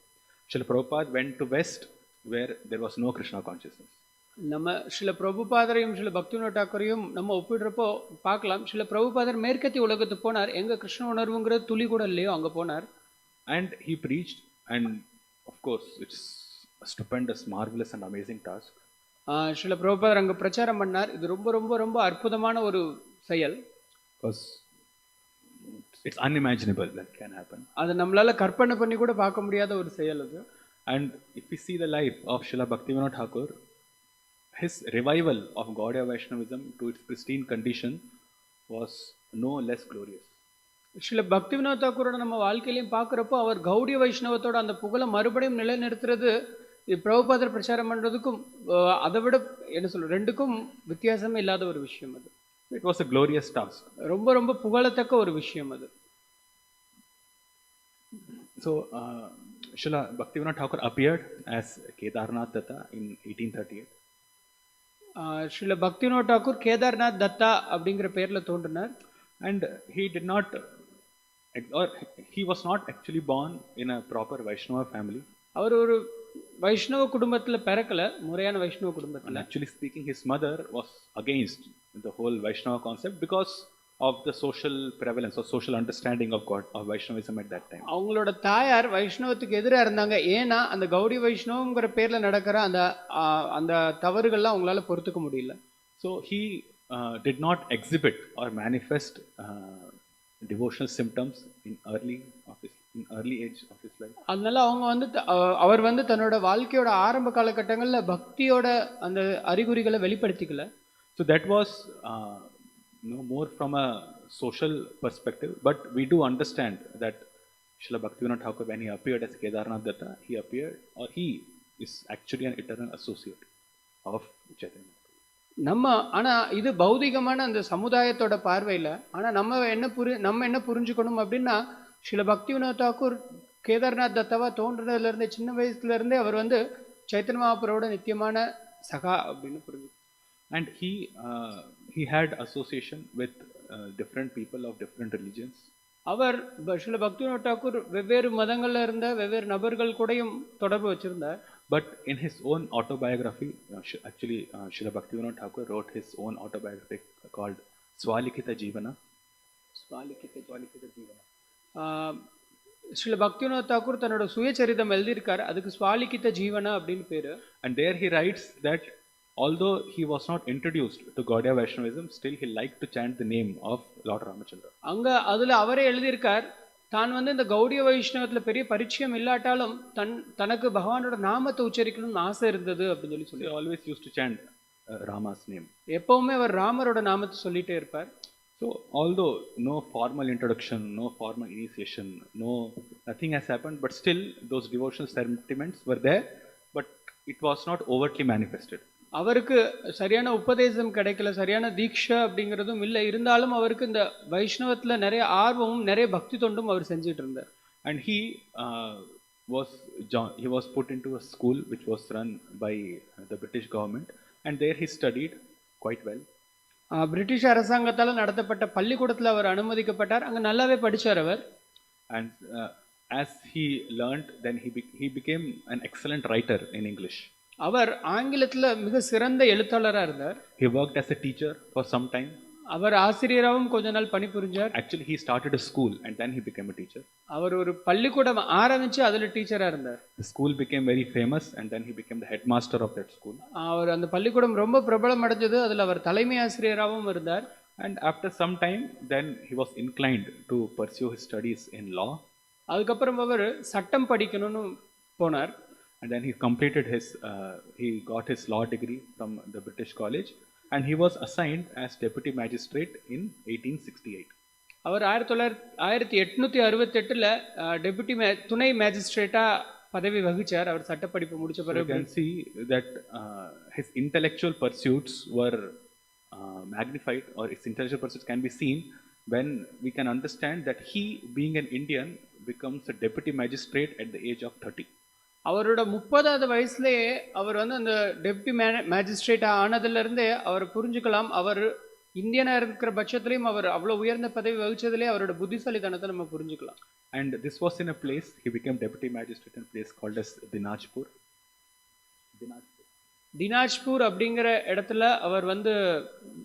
Srila Prabhupada went to West where there was no Krishna consciousness. நம்ம ஸ்ரீல பிரபுபாதரையும் ஸ்ரீல பக்திவினோத் தாக்கூரையும் நம்ம ஒப்பிடுறப்போ பார்க்கலாம். ஸ்ரீல பிரபுபாதர் மேற்கத்திய உலகத்துக்கு போனார், எங்க கிருஷ்ண உணர்வுங்கிறது துளி கூட இல்லையோ அங்க போனார். And he preached, and of course it's a stupendous, marvelous and amazing task. Srila பிரபுபாதர் அங்க பிரச்சாரம் பண்ணார். இது ரொம்ப ரொம்ப ரொம்ப அற்புதமான ஒரு செயல். Because it's unimaginable that can happen. அது நம்மளால கற்பனை பண்ணி கூட பார்க்க முடியாத ஒரு செயல் அது. And if we see the life of Srila Bhaktivinoda Thakur, his revival of Gaudiya Vaishnavism to its pristine condition was no less glorious. Srila Bhaktivinod தாக்கூரோட நம்ம வாழ்க்கையிலையும் பார்க்குறப்போ அவர் கௌடிய வைஷ்ணவத்தோட அந்த புகழை மறுபடியும் நிலைநிறுத்துறது பிரபுபாதர் பிரச்சாரம் பண்ணுறதுக்கும் அதை விட என்ன சொல்ற ரெண்டுக்கும் வித்தியாசமே இல்லாத ஒரு விஷயம் அது. It was a glorious task. ரொம்ப ரொம்ப புகழத்தக்க ஒரு விஷயம் அது. So Srila Bhaktivinoda Thakur appeared as Kedarnath Datta in 1838. Srila Bhaktivinod Thakur Kedarnath Datta அப்படிங்கிற பேரில் தோன்றினார். And he did not, or he was not actually born in a proper Vaishnava family. அவர் ஒரு வைஷ்ணவ குடும்பத்தில் பிறக்கல, முறையான வைஷ்ணவ குடும்பத்தில். And actually speaking, his mother was against the whole Vaishnava concept because of the social prevalence or social understanding of God, of Vaishnavism at that time. அவங்களோட தாயார் வைஷ்ணவத்துக்கு எதிராக இருந்தாங்க. ஏன்னா அந்த கௌடி வைஷ்ணவங்கிற பேரில் நடக்கிற அந்த அந்த தவறுகள்லாம் அவங்களால பொறுத்துக்க முடியல. So he did not exhibit or manifest devotional symptoms in early age of his life. அதனால அவங்க வந்து அவர் வந்து தன்னோட வாழ்க்கையோட ஆரம்ப காலகட்டங்களில் பக்தியோட அந்த அறிகுறிகளை வெளிப்படுத்திக்கல. So that was more from a social perspective, but we do understand that Srila Bhaktivinoda Thakur, when he appeared as Kedarnath Datta, he appeared, or he is actually an eternal associate of Chaitanya. நம்ம ஆனால் இது பௌதிகமான அந்த சமுதாயத்தோட பார்வையில், ஆனால் நம்ம என்ன புரிஞ்சுக்கணும் அப்படின்னா, ஸ்ரீல பக்திவினோத் தாக்கூர் கேதார்நாத் தத்தாவா தோன்றுனதுலேருந்தே சின்ன வயசுலேருந்தே அவர் வந்து சைத்தன்ய மகாபிரபுவோட நித்தியமான சகா அப்படின்னு புரிஞ்சு. And he had association with different people of different religions. அவர் ஸ்ரீல பக்திவினோத் தாக்கூர் வெவ்வேறு மதங்கள்ல இருந்த வெவ்வேறு நபர்கள் கூடயும் தொடர்பு வச்சிருந்தார். But in his own autobiography, actually Srila Bhaktivinoda Thakur wrote his own autobiography called Swalikita Jivana. Srila Bhaktivinod Thakur தன்னோட சுயச்சரிதம் எழுதியிருக்காரு, அதுக்கு ஸ்வாலிகித ஜீவனா அப்படின்னு பேரு. And there he writes that although he was not introduced to Gaudiya Vaishnavism, still he liked to chant the name of Lord Ramachandra. அங்க அதுல அவரே எழுதியிருக்கார், தான் வந்து இந்த கௌடிய வைஷ்ணவத்துல பெரிய பரிச்சயம் இல்லாட்டாலும் தனக்கு பகவானோட நாமத்தை உச்சரிக்கணும்னு ஆசை இருந்தது அப்படின்னு சொல்லி He always used to chant Rama's name. எப்பவுமே அவர் ராமரோட நாமத்தை சொல்லிட்டே இருப்பார். So although no formal introduction, no formal initiation, nothing has happened, but still those devotional sentiments were there, but it was not overtly manifested. அவருக்கு சரியான உபதேசம் கிடைக்கல, சரியான தீட்சா அப்படிங்கிறதும் இல்லை. இருந்தாலும் அவருக்கு இந்த வைஷ்ணவத்துல நிறைய ஆர்வமும் நிறைய பக்தி தொண்டும் அவர் செஞ்சுட்டு இருந்தார். And he was put into a school which was run by the British government, and there he studied quite well. British அரசாங்கத்தால் நடத்தப்பட்ட பள்ளிக்கூடத்தில் அவர் அனுமதிக்கப்பட்டார். அங்கே நல்லாவே படித்தார் அவர். And as he learned, then he became an excellent writer in English. அவர் ஆங்கிலத்தில் மிக சிறந்த எழுத்தாளராக இருந்தார். He worked as a teacher for some time. அவர் ஆசிரியராகவும் கொஞ்ச நாள் பணிபுரிஞ்சார். Actually he started a school and then he became a teacher. அவர் ஒரு பள்ளிக்கூடம் ஆரம்பிச்சு அதில் டீச்சராக இருந்தார். The school became very famous and then he became the headmaster of that school. அவர் அந்த பள்ளிக்கூடம் ரொம்ப பிரபலம் அடைஞ்சது, அதில் அவர் தலைமை ஆசிரியராகவும் இருந்தார். And after some time then he was inclined to pursue his studies in law. அதுக்கப்புறம் அவர் சட்டம் படிக்கணும்னு போனார். And then he got his law degree from the British College, and he was assigned as deputy magistrate in 1868. அவர் 1868 deputy துணை மேஜிஸ்ட்ரேட்டா பதவி வகிச்சார். அவர் சட்டப்படிப்பு முடிச்ச பிறகு. You can see that his intellectual pursuits were magnified, or his intellectual pursuits can be seen when we can understand that he, being an Indian, becomes a deputy magistrate at the age of 30. அவரோட 30வது வயசுலேயே அவர் வந்து அந்த deputy magistrate ஆனதுலேருந்தே அவர் புரிஞ்சுக்கலாம், அவர் இந்தியனாக இருக்கிற பட்சத்துலேயும் அவர் அவ்வளோ உயர்ந்த பதவி வகிச்சதுலேயே அவரோட புத்திசாலித்தனத்தை நம்ம புரிஞ்சுக்கலாம். And this was in a place, he became deputy magistrate in a place called as Dinajpur. Dinajpur அப்படிங்கிற இடத்துல அவர் வந்து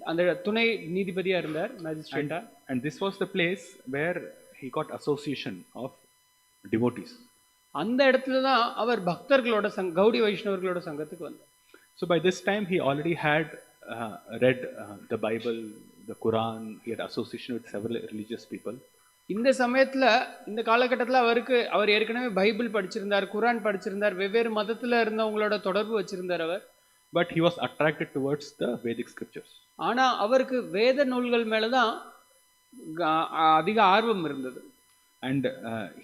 அந்த துணை நீதிபதியாக இருந்தார், மேஜிஸ்ட்ரேட்டா. And this was the place where he got association of devotees. அந்த இடத்துல தான் அவர் பக்தர்களோட கௌடி வைஷ்ணவர்களோட சங்கத்துக்கு வந்தார். So by this time he already had read the Bible, the Quran. He had association with several religious people. இந்த சமயத்தில் இந்த காலகட்டத்தில் அவர் ஏற்கனவே பைபிள் படிச்சிருந்தார், குரான் படிச்சிருந்தார், வெவ்வேறு மதத்தில் இருந்தவங்களோட தொடர்பு வச்சிருந்தார் அவர். but he was attracted towards the Vedic scriptures. ஆனா அவருக்கு வேத நூல்கள் மேலதான் அதிக ஆர்வம் இருந்தது. And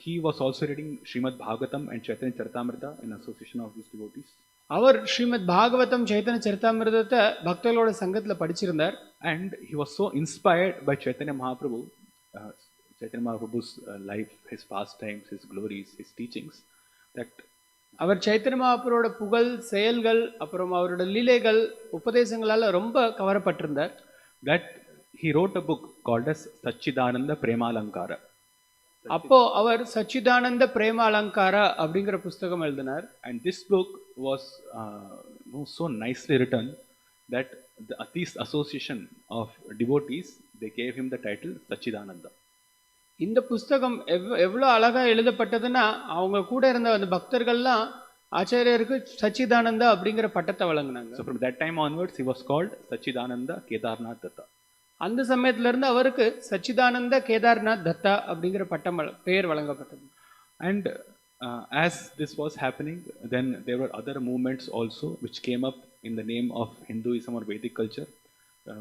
he was also reading Srimad Bhagavatam and Chaitanya Charitamrita in association of these devotees. அவர் ஸ்ரீமத் பாகவதம் சைத்தன்ய சரிதாமிர்தத்தை பக்தர்களோட சங்கத்துல படிச்சிருந்தார். And he was so inspired by Chaitanya Mahaprabhu's life, his pastimes, his glories, his teachings, that அவர் சைத்தன்ய மகாபிரபுவோட புகழ், செயல்கள், அப்புறம் அவரோட லீலைகள், உபதேசங்களால ரொம்ப கவரப்பட்டிருந்தார். that he wrote a book called as Satchidananda Premalankara. அப்போ அவர் சச்சிதானந்த பிரேம அலங்காரா அப்படிங்கிற புஸ்தகம் எழுதினார். And this book was so nicely written that the atheist association of devotees, they gave him the title Satchidananda. இந்த புஸ்தகம் எவ்வளோ அழகா எழுதப்பட்டதுன்னா அவங்க கூட இருந்த அந்த பக்தர்கள்லாம் ஆச்சாரியருக்கு சச்சிதானந்தா அப்படிங்கிற பட்டத்தை வழங்கினாங்க. So from that time onwards he was called Satchidananda Kedarnath Datta. அந்த சமயத்துல இருந்து அவருக்கு சச்சிதானந்த கேதார்நாத் தத்தா அப்படிங்கிற பட்டம் பெயர் வழங்கப்பட்டது. And as this was happening, then there were other movements also which came up in the name of Hinduism or Vedic culture,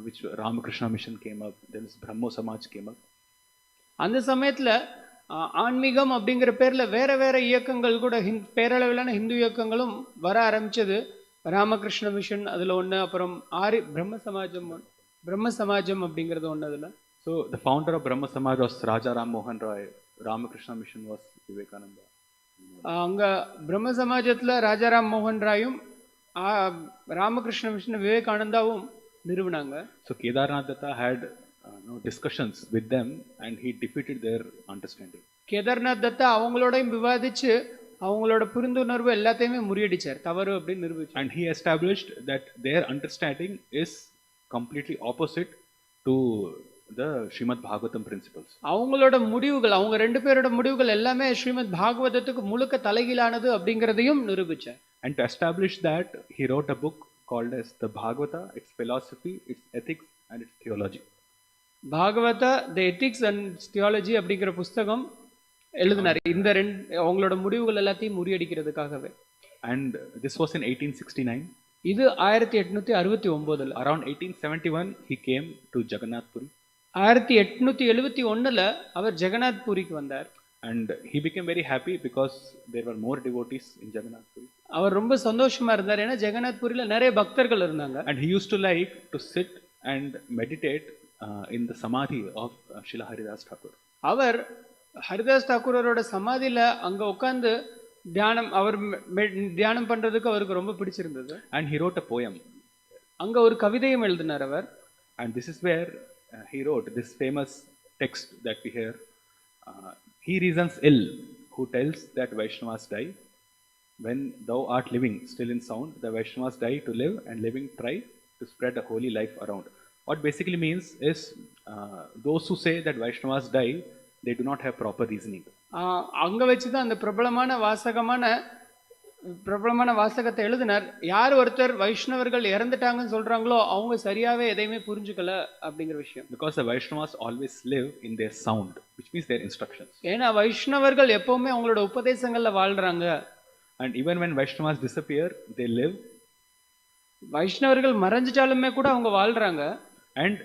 which Ramakrishna Mission came up, then Brahmo Samaj came up. அந்த சமயத்துல ஆன்மீகம் அப்படிங்கிற பேர்ல வேற வேற இயக்கங்கள் கூட பேரளவிலான ஹிந்து இயக்கங்களும் வர ஆரம்பிச்சது. ராமகிருஷ்ண மிஷன் அதுல ஒண்ணு, அப்புறம் பிரம்ம சமாஜம் அப்படிங்கிறது ஒண்ணு அதுல. So the founder of Brahma Samaj was Raja Ram Mohan Roy. Ramakrishna Mission was Vivekananda. அங்க பிரம்ம சமாஜத்துல ராஜாராம் மோகன் ராயும் ராமகிருஷ்ண மிஷன் விவேகானந்தாவும் நிறுவனாங்க. So Kedarnath Datta had discussions with them and he defeated their understanding. Kedarnath Datta அவங்களோடையும் விவாதிச்சு அவங்களோட புரிந்துணர்வு எல்லாத்தையுமே முறியடிச்சார், தவறு அப்படின்னு நிரூபிச்சார். And he established that their understanding is completely opposite to the Srimad Bhagavatam principles. அவங்களோட முடிவுகள், அவங்க ரெண்டு பேரோட முடிவுகள் எல்லாமே ஸ்ரீமத் பாகவதத்துக்கு முழுக்க தலைகீழானது அப்படிங்கிறதையும் நிரூபிச்சார். And to establish that, he wrote a book called as the Bhagavata, its philosophy, its ethics and its theology. Bhagavata the ethics and theology அப்படிங்கிற புஸ்தகம் எழுதினார் இந்த அவங்களோட முடிவுகள் எல்லாத்தையும் முறியடிக்கிறதுக்காகவே. And this was in 1869. இது 1869. Around 1871 he came to Jagannath Puri. 1871 அவர் ஜெகநாத் புரிக்கு வந்தார். And he became very happy because there were more devotees in Jagannath Puri. அவர் ரொம்ப சந்தோஷமா இருந்தார், ஏன்னா ஜெகநாத் புரியில நிறைய பக்தர்கள் இருந்தாங்க. And he used to like to sit and meditate in the samadhi of Srila Haridas Thakur. அவர் ஹரிதாஸ் தாக்கூரோட சமாதியில அங்க உட்கார்ந்து தியானம் பண்றதுக்கு அவருக்கு ரொம்ப பிடிச்சிருந்தது. And he wrote a poem. அங்க ஒரு கவிதையும் எழுதினார் அவர். And this is where he wrote this famous text that we hear. He reasons ill who tells that Vaishnavas die. When thou art living still in sound, the Vaishnavas die to live, and living try to spread a holy life around. What basically means is those who say that Vaishnavas die, they do not have proper reasoning. அங்க வச்சுதான் அந்த பிரபலமான வாசகத்தை எழுதினார். யார் ஒருத்தர் வைஷ்ணவர்கள் இறந்துட்டாங்கன்னு சொல்றாங்களோ அவங்க சரியாவே எதையுமே புரிஞ்சுக்கல அப்படிங்கிற விஷயம். Because the Vaishnavas always live in their sound, which means their instructions. ஏன்னா வைஷ்ணவர்கள் எப்பவுமே அவங்களோட உபதேசங்கள்ல வாழ்றாங்க. And even when Vaishnavas disappear, they live. வைஷ்ணவர்கள் மறைஞ்சிட்டாலுமே கூட அவங்க வாழ்றாங்க. And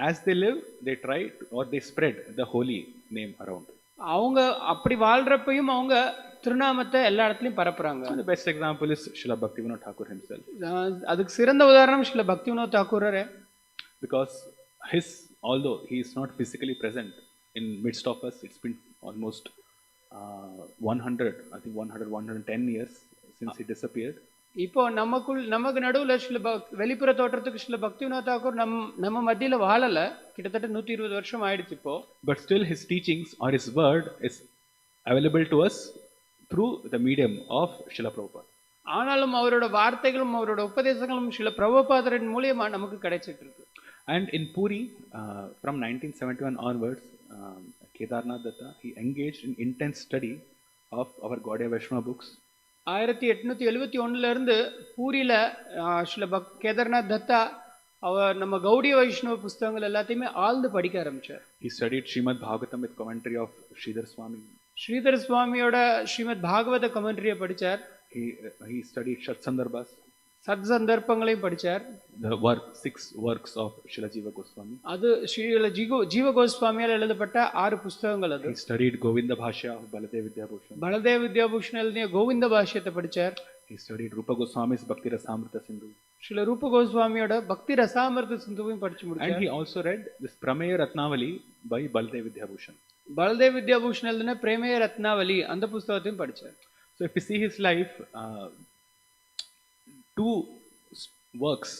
as they live, they try to, or they spread the holy name around. அவங்க அப்படி வாழ்றப்பையும் அவங்க திருநாமத்தை எல்லா இடத்துலயும் பரப்புறாங்க. The best example is Srila Bhaktivinoda Thakur himself. அதுக்கு சிறந்த உதாரணம் Srila Bhaktivinod தாக்கூரரே. Because although he is not physically present in midst of us, it's been almost 110 years since he disappeared. இப்போ நமக்கு நடுவுல வெளிப்புற தோற்றத்துக்கு ஸ்ரீல பக்திவினோத் தாக்கூர் நம்ம மத்தியில வாழல, கிட்டத்தட்ட 120 வருஷம் ஆயிடுச்சு இப்போ. But still his teachings or his word is available to us through the medium of Srila Prabhupada. ஆனாலும் அவரோட வார்த்தைகளும் அவரோட உபதேசங்களும் ஸ்ரீல பிரபுபாதரின் மூலமா நமக்கு கிடைச்சிட்டு இருக்கு. And in Puri, from 1971 onwards, Kedarnath Datta, he engaged in intense study of our Gaudiya Vaishnava books. 1871 இருந்து பூரியில ஸ்ரீல கேதார்நாத் தத்தா அவர் நம்ம கௌடிய வைஷ்ணவ புஸ்தகங்கள் எல்லாத்தையுமே ஆழ்ந்து படிக்க ஆரம்பிச்சார். He studied Srimad Bhagavatam with commentary of Sridhar Swami. Sridhar சுவாமியோட ஸ்ரீமத் பாகவத கமெண்ட்ரியை படிச்சார். He studied Shat Sandarbhas. சந்தர்ப்பங்களையும் படிச்சார். the six works of Srila Jiva Goswami. அது ஸ்ரீல ஜீவ கோஸ்வாமியால் எழுதப்பட்ட 6 புஸ்தகங்கள். அது He studied Govinda Bhashya of Baladev Vidyabhushan. Baladev Vidyabhushan எழுதிய Govind பாஷ்யத்தை படிச்சார். He studied Rupa Goswami's Bhakti Rasamrita Sindhu. Srila ரூப கோஸ்வாமியோட பக்தி ரசாமிர்த சிந்துவையும் படிச்சு And முடிச்சார். he also read this Prameya Ratnavali by Baladev Vidyabhushan. Baladev Vidyabhushan எழுதின பிரேமேய ரத்னாவலி அந்த புஸ்தகத்தையும் படிச்சார். So if you see his life, two works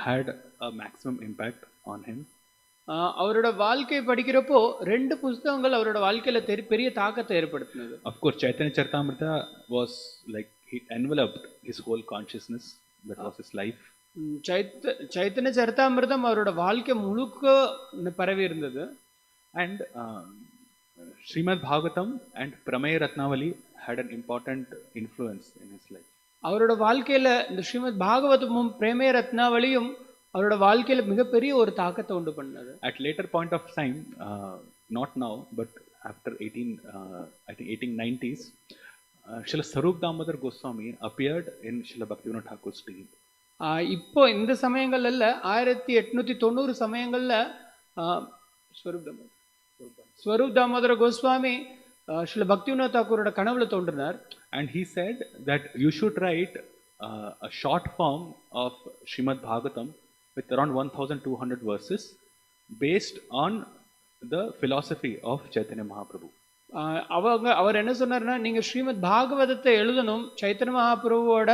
had a maximum impact on him. அவரோட வாழ்க்கை படிக்கிறப்போ 2 புஸ்தகங்கள் அவரோட வாழ்க்கையில பெரிய தாக்கத்தை ஏற்படுத்தினது. Of course, Chaitanya Charitamrita was like it enveloped his whole consciousness. That was his life. Chaitanya சரிதாமிர்தம் அவரோட வாழ்க்கை முழுக்க பரவி இருந்தது. And Srimad Bhagavatam and Prameya Ratnavali had an important influence in his life. அவரோட வாழ்க்கையில இந்த ஸ்ரீமத் பாகவதமும் பிரேமேய ரத்னாவளியும் அவரோட வாழ்க்கையில மிகப்பெரிய ஒரு தாக்கத்தை உண்டு பண்ணது. At later point of time, not now, but after I think 1890s, Srila Sarup Damodar Goswami appeared in Srila Bhaktivinoda Thakur's team. இப்போ இந்த சமயங்கள்ல 1890 சமயங்கள்ல ஸ்வரூப் தாமோதர கோஸ்வாமி ஸ்ரீல பக்திவினோத் தாக்கூரோட கனவுல தோன்றினார். And he said that you should write a short form of Srimad Bhagavatam with around 1200 verses based on the philosophy of Chaitanya Mahaprabhu. அவர் என்ன சொன்னார்னா, நீங்க ஸ்ரீமத் பாகவதத்தை எழுதணும் சைத்தன்ய மகாபிரபுவோட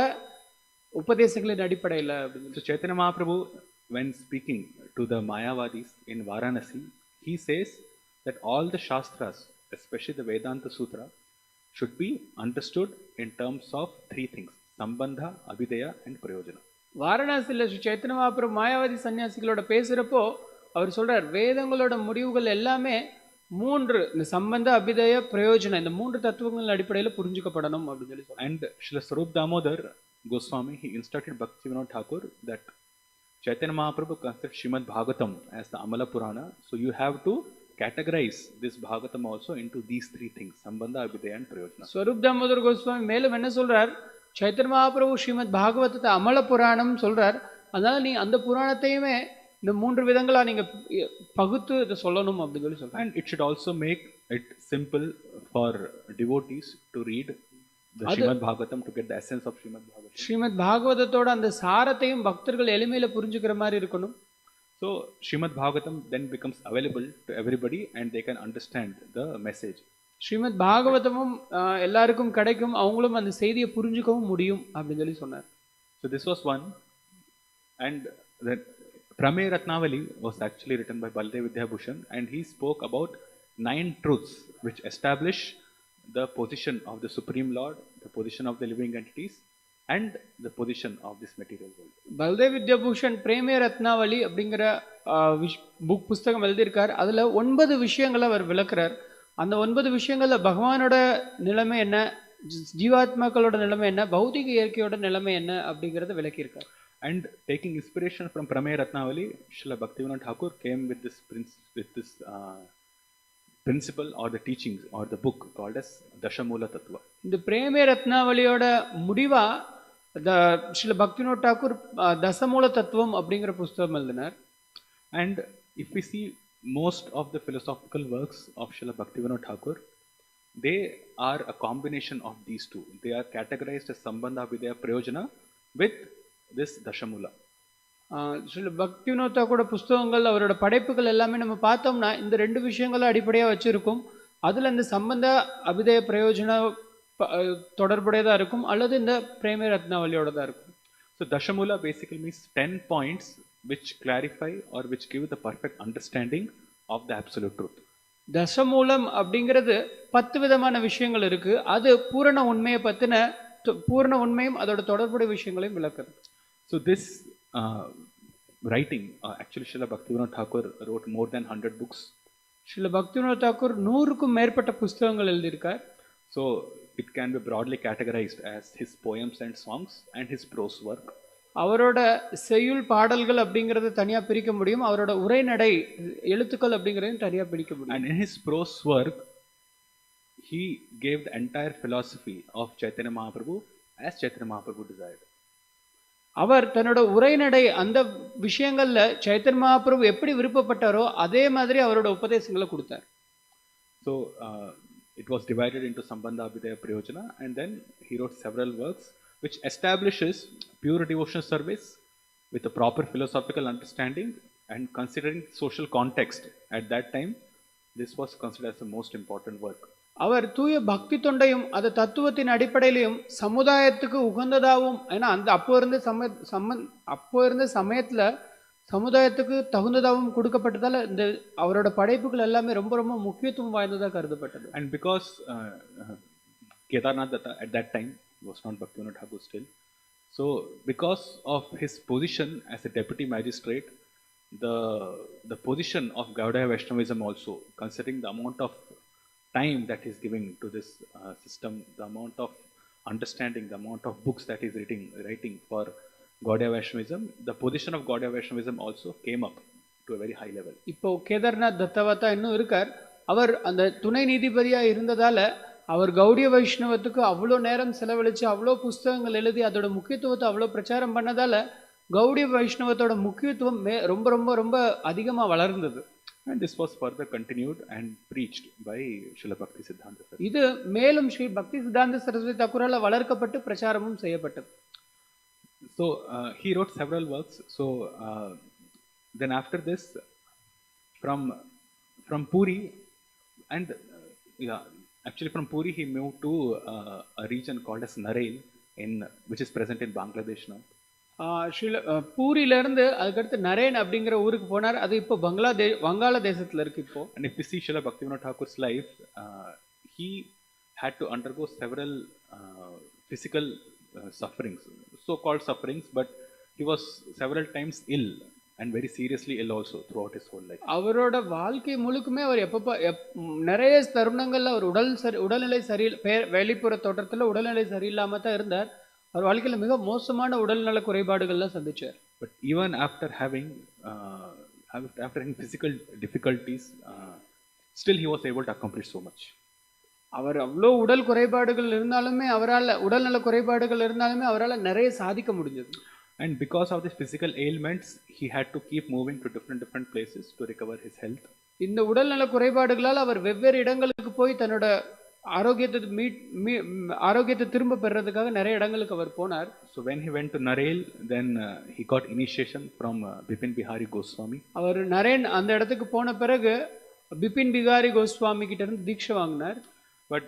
உபதேசங்களின் அடிப்படையில். So Chaitanya Mahaprabhu, when speaking to the Mayavadis in Varanasi, he says that all the Shastras, especially the Vedanta Sutra, should be understood in terms of 3 things: Sambandha, Abhidaya and Prayojana. வாரணாசியில் ஸ்ரீ சைத்தன்ய மகாபிரபு மாயாவாதி சன்னியாசிகளோட பேசுறப்போ அவர் சொல்றார், வேதங்களோட முடிவுகள் எல்லாமே 3 இந்த சம்பந்த, அபிதய, பிரயோஜனம் இந்த 3 தத்துவங்களின் அடிப்படையில் புரிஞ்சுக்கப்படணும் அப்படின்னு சொல்லி சொல்றார். And Srila Sarup Damodar Goswami, he instructed Bhaktivinoda Thakur that Chaitanya Mahaprabhu considered Srimad Bhagavatam as the Amala Purana, so you have to categorize this Bhagavatam also into these 3 things: Sambandha, Abhidaya and Prayojana. Swarup Damodar Goswami மேலும் என்ன சொல்றார், சைத்தன்ய மகாபிரபு ஸ்ரீமத் பாகவதத்தை அமல புராணம் சொல்றார், அதனால நீ அந்த புராணத்தையுமே இந்த 3 விதங்களா நீங்க பகுத்து இதை சொல்லணும் அப்படின்னு சொல்லி சொல்றார். And it should also make it simple for devotees to read the Srimad Bhagavatam to get the essence of Srimad Bhagavatam. Srimad பாகவதத்தோட அந்த சாரத்தையும் பக்தர்கள் எளிமையில புரிஞ்சுக்கிற மாதிரி இருக்கணும். So Srimad Bhagavatam then becomes available to everybody and they can understand the message. Srimad பாகவதமும் எல்லாருக்கும் கிடைக்கும், அவங்களும் அந்த செய்தியை புரிஞ்சுக்கவும் முடியும் அப்படின்னு சொல்லி சொன்னார். So this was one. And the Prameya Ratnavali was actually written by Baladev Vidyabhushan, and he spoke about 9 truths which establish the position of the Supreme Lord, the position of the living entities, and the position of this material world. Baldev Vidyabhushan பிரேமேய Ratnavali அப்படிங்கிற புஸ்தகம் எழுதியிருக்கார். அதில் 9 விஷயங்களை அவர் விளக்குறார். அந்த 9 விஷயங்கள்ல பகவானோட நிலைமை என்ன, ஜீவாத்மாக்களோட நிலைமை என்ன, பௌதிக இயற்கையோட நிலைமை என்ன அப்படிங்கிறத விளக்கியிருக்கார். And taking inspiration from Prameya Ratnavali, Srila Bhaktivinoda Thakur came with this principle or the teachings or the book called as Dashamula Tattva. இந்த பிரேமேய ரத்னாவளியோட முடிவா ஸ்ரீல பக்திவினோத் தாக்கூர் தசமூல தத்துவம் அப்படிங்கிற புஸ்தகம் எழுதினார். And if we see most of the philosophical works of Srila Bhaktivinoda Thakur, they are a combination of these two. They are categorized as Sambandha, Abhidaya, Prayojana with this Dashamula. Srila Bhaktivinod தாக்கூரோட புஸ்தகங்கள், அவரோட படைப்புகள் எல்லாமே நம்ம பார்த்தோம்னா இந்த 2 விஷயங்களை அடிப்படையாக வச்சிருக்கும். அதில் இந்த சம்பந்த, அபிதய, பிரயோஜன தொடர்புடையதாக இருக்கும், அல்லது இந்த பிரேமேய ரத்னாவளியோட தான் இருக்கும். So Dashamula basically means 10 points which clarify or which give the perfect understanding of the absolute truth. தசமூலம் அப்படிங்கிறது 10 விதமான விஷயங்கள் இருக்கு. அது பூரண உண்மையை பத்தின பூரண உண்மையும் அதோட தொடர்புடைய விஷயங்களையும் விளக்குது. So this writing, actually Srila Bhaktivinoda Thakur wrote more than 100 books. Srila Bhaktivinod Thakur 100க்கும் மேற்பட்ட புஸ்தகங்கள் எழுதியிருக்கார். So it can be broadly categorized as his poems and songs and his prose work. அவரோட செய்யுள் பாடல்கள் அப்படிங்கறத தனியா பிரிக்க முடியும், அவரோட உரைநடை எழுத்துக்கள் அப்படிங்கறதையும் தனியா பிரிக்க முடியும். And in his prose work he gave the entire philosophy of Chaitanya Mahaprabhu as Chaitanya Mahaprabhu desired. அவர் தன்னோட உரைநடை அந்த விஷயங்கள்ல சைத்தன்ய மகாபிரபு எப்படி விருப்பப்பட்டாரோ அதே மாதிரி அவரோட உபதேசங்களை கொடுத்தார். So it was divided into Sambandha Abhidaya Prayojana, and then he wrote several works which establishes pure devotional service with a proper philosophical understanding, and considering social context at that time, this was considered as the most important work. அவர் தூய பக்தி தொண்டையும் அது தத்துவத்தின் அடிப்படையிலையும் சமுதாயத்துக்கு உகந்ததாகவும், ஏன்னா அந்த அப்போ இருந்த சமயத்துல சமுதாயத்துக்கு தகுந்ததாகவும் கொடுக்கப்பட்டதால இந்த அவரோட படைப்புகள் எல்லாமே ரொம்ப ரொம்ப முக்கியத்துவம் வாய்ந்ததாக கருதப்பட்டது. And because Kedarnath Datta at that time was not Bhaktivinoda Thakur still, so because of his position as a deputy magistrate, the position of Gaudiya Vaishnavism also, considering the amount of time that he is giving to this system, the amount of understanding, the amount of books that he is writing for Gaudiya Vaishnavism, the position of Gaudiya Vaishnavism also came up to a very high level. இப்போ கேதார்நாத் தத்தவத்தா இன்னும் இருக்கார். அவர் அந்த துணை நீதிபதியா இருந்ததால அவர் கௌடிய வைஷ்ணவத்துக்கு அவ்வளோ நேரம் செலவழித்து அவ்வளோ புஸ்தகங்கள் எழுதி அதோட முக்கியத்துவத்தை அவ்வளோ பிரச்சாரம் பண்ணதால கௌடிய வைஷ்ணவத்தோட முக்கியத்துவம் ரொம்ப ரொம்ப ரொம்ப அதிகமாக வளர்ந்தது. And this was further continued and preached by Srila Bhakti Siddhanta Saraswati. இது மேலும் ஸ்ரீ பக்தி சித்தாந்த சரஸ்வதி தாக்கூரால் வளர்க்கப்பட்டு பிரச்சாரமும் செய்யப்பட்டது. So he wrote several works. So then after this, from Puri, and actually from Puri he moved to a region called as Narail, which is present in Bangladesh now. பூரியிலிருந்து அதுக்கடுத்து நரேன் அப்படிங்கிற ஊருக்கு போனார். அது இப்போ வங்காள தேசத்தில் இருக்கு இப்போ. And if we see Srila Bhaktivinoda Thakur's life, he had to undergo several physical sufferings, so-called sufferings, but he was several times ill and very seriously ill also throughout his whole life. அவரோட வாழ்க்கை முழுக்குமே அவர் நிறைய தருணங்கள்ல அவர் உடல்நிலை வெளிப்புற தோற்றத்தில் உடல்நிலை சரியில்லாம தான் இருந்தார். அவர் வாழ்க்கையில் மிக மோசமான உடல்நல குறைபாடுகள்லாம் சந்திச்சார். But even after having physical difficulties, still he was able to accomplish so much. அவர் அவ்வளோ உடல் குறைபாடுகள் இருந்தாலுமே உடல்நல குறைபாடுகள் இருந்தாலுமே அவரால் நிறைய சாதிக்க முடிஞ்சது. And because of these physical ailments, he had to keep moving to different places to recover his health. இந்த உடல்நல குறைபாடுகளால் அவர் வெவ்வேறு இடங்களுக்கு போய் தன்னோட ஆரோக்கியத்தை திரும்ப பெறதுக்காக நிறைய இடங்களுக்கு அவர் போனார். So when he went to Narail, then he got initiation from Bipin Bihari Goswami. அவர் நரேன் அந்த இடத்துக்கு போன பிறகு பிபின் பிகாரி கோஸ்வாமி கிட்ட இருந்து தீட்சை வாங்கினார். But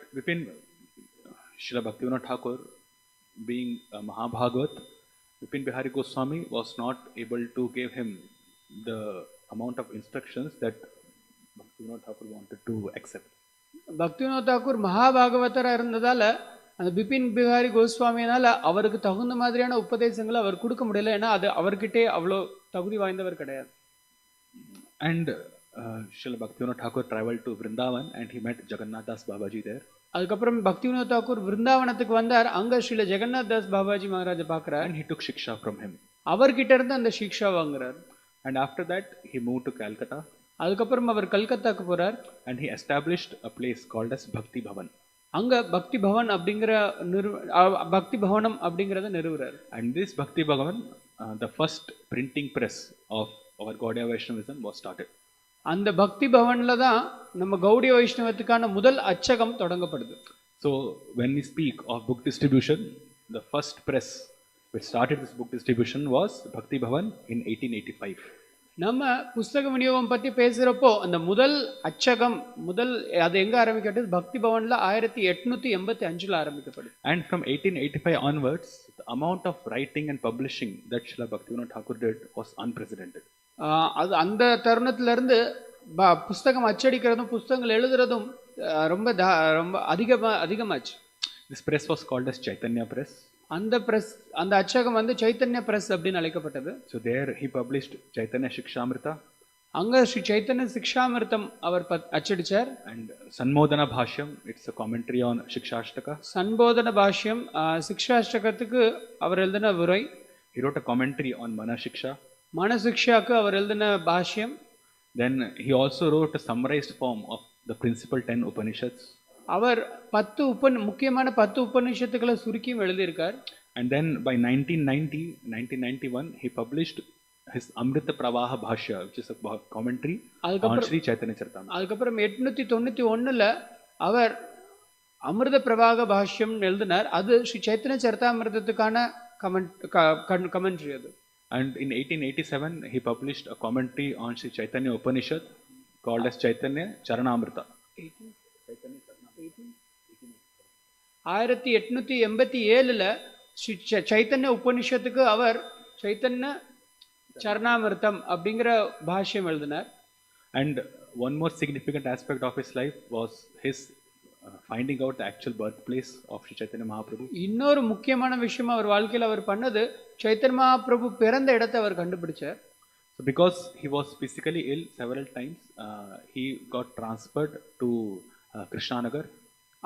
Srila Bhaktivinoda Thakur, being a Mahabhagavat, Bipin Bihari Goswami was not able to give him the amount of instructions that Bhaktivinoda Thakur wanted to accept. Bhaktivinod Thakur மகாபாகவதராக இருந்ததால அந்த பிபின் பிகாரி கோஸ்வாமியினால அவருக்கு தகுந்த மாதிரியான உபதேசங்களை அவர் கொடுக்க முடியல. ஏன்னா அது அவர்கிட்டே அவ்வளோ தகுதி வாய்ந்தவர் கிடையாது. And Srila Bhaktivinoda Thakur traveled to Vrindavan and he met Jagannath Das Babaji there. அதுக்கப்புறம் பக்திவினோத் தாக்கூர் விருந்தாவனத்துக்கு வந்தார். அங்க ஸ்ரீல ஜெகநாத் தாஸ் பாபாஜி மகாராஜை பார்க்கிறார். And he took shiksha from him. அவர்கிட்ட இருந்து அந்த சிக்ஷா வாங்குறார். And after that he moved to Calcutta. அதுக்கப்புறம் அவர் கல்கத்தாக்கு போறார். And he established a place called as Bhakti Bhavan. அங்க பக்தி பவன் அப்படிங்கிற பக்தி பவனம் அப்படிங்கறத நிறுவுறார். And this Bhakti Bhavan, the first printing press of our Gaudiya Vaishnavism was started. அந்த பக்தி பவன்ல தான் நம்ம கௌடிய வைஷ்ணவத்துக்கான முதல் அச்சகம் தொடங்கப்படுது. So when we speak of book distribution, the first press which started this book distribution was Bhakti Bhavan in 1885. நம்ம புஸ்தக விநியோகம் பற்றி பேசுகிறப்போ அந்த முதல் அச்சகம் அது எங்கே ஆரம்பிக்கப்பட்டது? பக்தி பவனில் 1885 ஆரம்பிக்கப்படும். And from 1885 onwards, the amount of writing and publishing that Srila Bhaktivinoda Thakur did was unprecedented. அது அந்த தருணத்திலிருந்து புஸ்தகம் அச்சடிக்கிறதும் புஸ்தகங்கள் எழுதுறதும் ரொம்ப அதிகமாச்சு. This press was called as Chaitanya Press. அந்த அச்சகம் வந்து சைத்தன்ய பிரஸ் அப்படின்னு அழைக்கப்பட்டது. So there he published Chaitanya Shikshamrita. அங்க ஸ்ரீ சைத்தன்ய சிக்ஷாமிர்தம் அவர் அச்சடிச்சார். And Sanbodhana Bhashyam, it's a commentary on Shikshashtaka. சன்போதன பாஷ்யம் சிக்ஷாஷ்டகத்துக்கு அவர் எழுதின உரை. He wrote a commentary on Manashiksha. மனசிக்ஷாக்கு அவர் எழுதின பாஷ்யம். Then he also wrote a summarized form of the principal 10 Upanishads. அவர் முக்கியமான 10 உபநிஷத்துக்களை சுருக்கியும் எழுதியிருக்கார். And then by 1991, he published his Amrita Pravaha Bhashya, which is a commentary on Sri Chaitanya Charitamrita. அதுக்கப்புறம் 891ல அவர் அமிர்த பிரவாக பாஷ்யம் எழுதினார். அது Sri Chaitanya சரிதாமிர்தத்துக்கான commentary அது. And in 1887, he published a commentary on Sri Chaitanya Upanishad called as Chaitanya Charanamrita. 1887ல ஸ்ரீ சைத்தன்ய உபனிஷத்துக்கு அவர் சைத்தன்ய சரணாமிர்தம் அப்படிங்கிற பாஷ்யம் எழுதினார். And one more significant aspect of his life was his finding out the actual birthplace of Sri Chaitanya Mahaprabhu. இன்னொரு முக்கியமான விஷயம் அவர் வாழ்க்கையில் அவர் பண்ணது, சைத்தன்ய மகாபிரபு பிறந்த இடத்தை அவர் கண்டுபிடிச்சார். So because he was physically ill several times, he got transferred to Krishnanagar.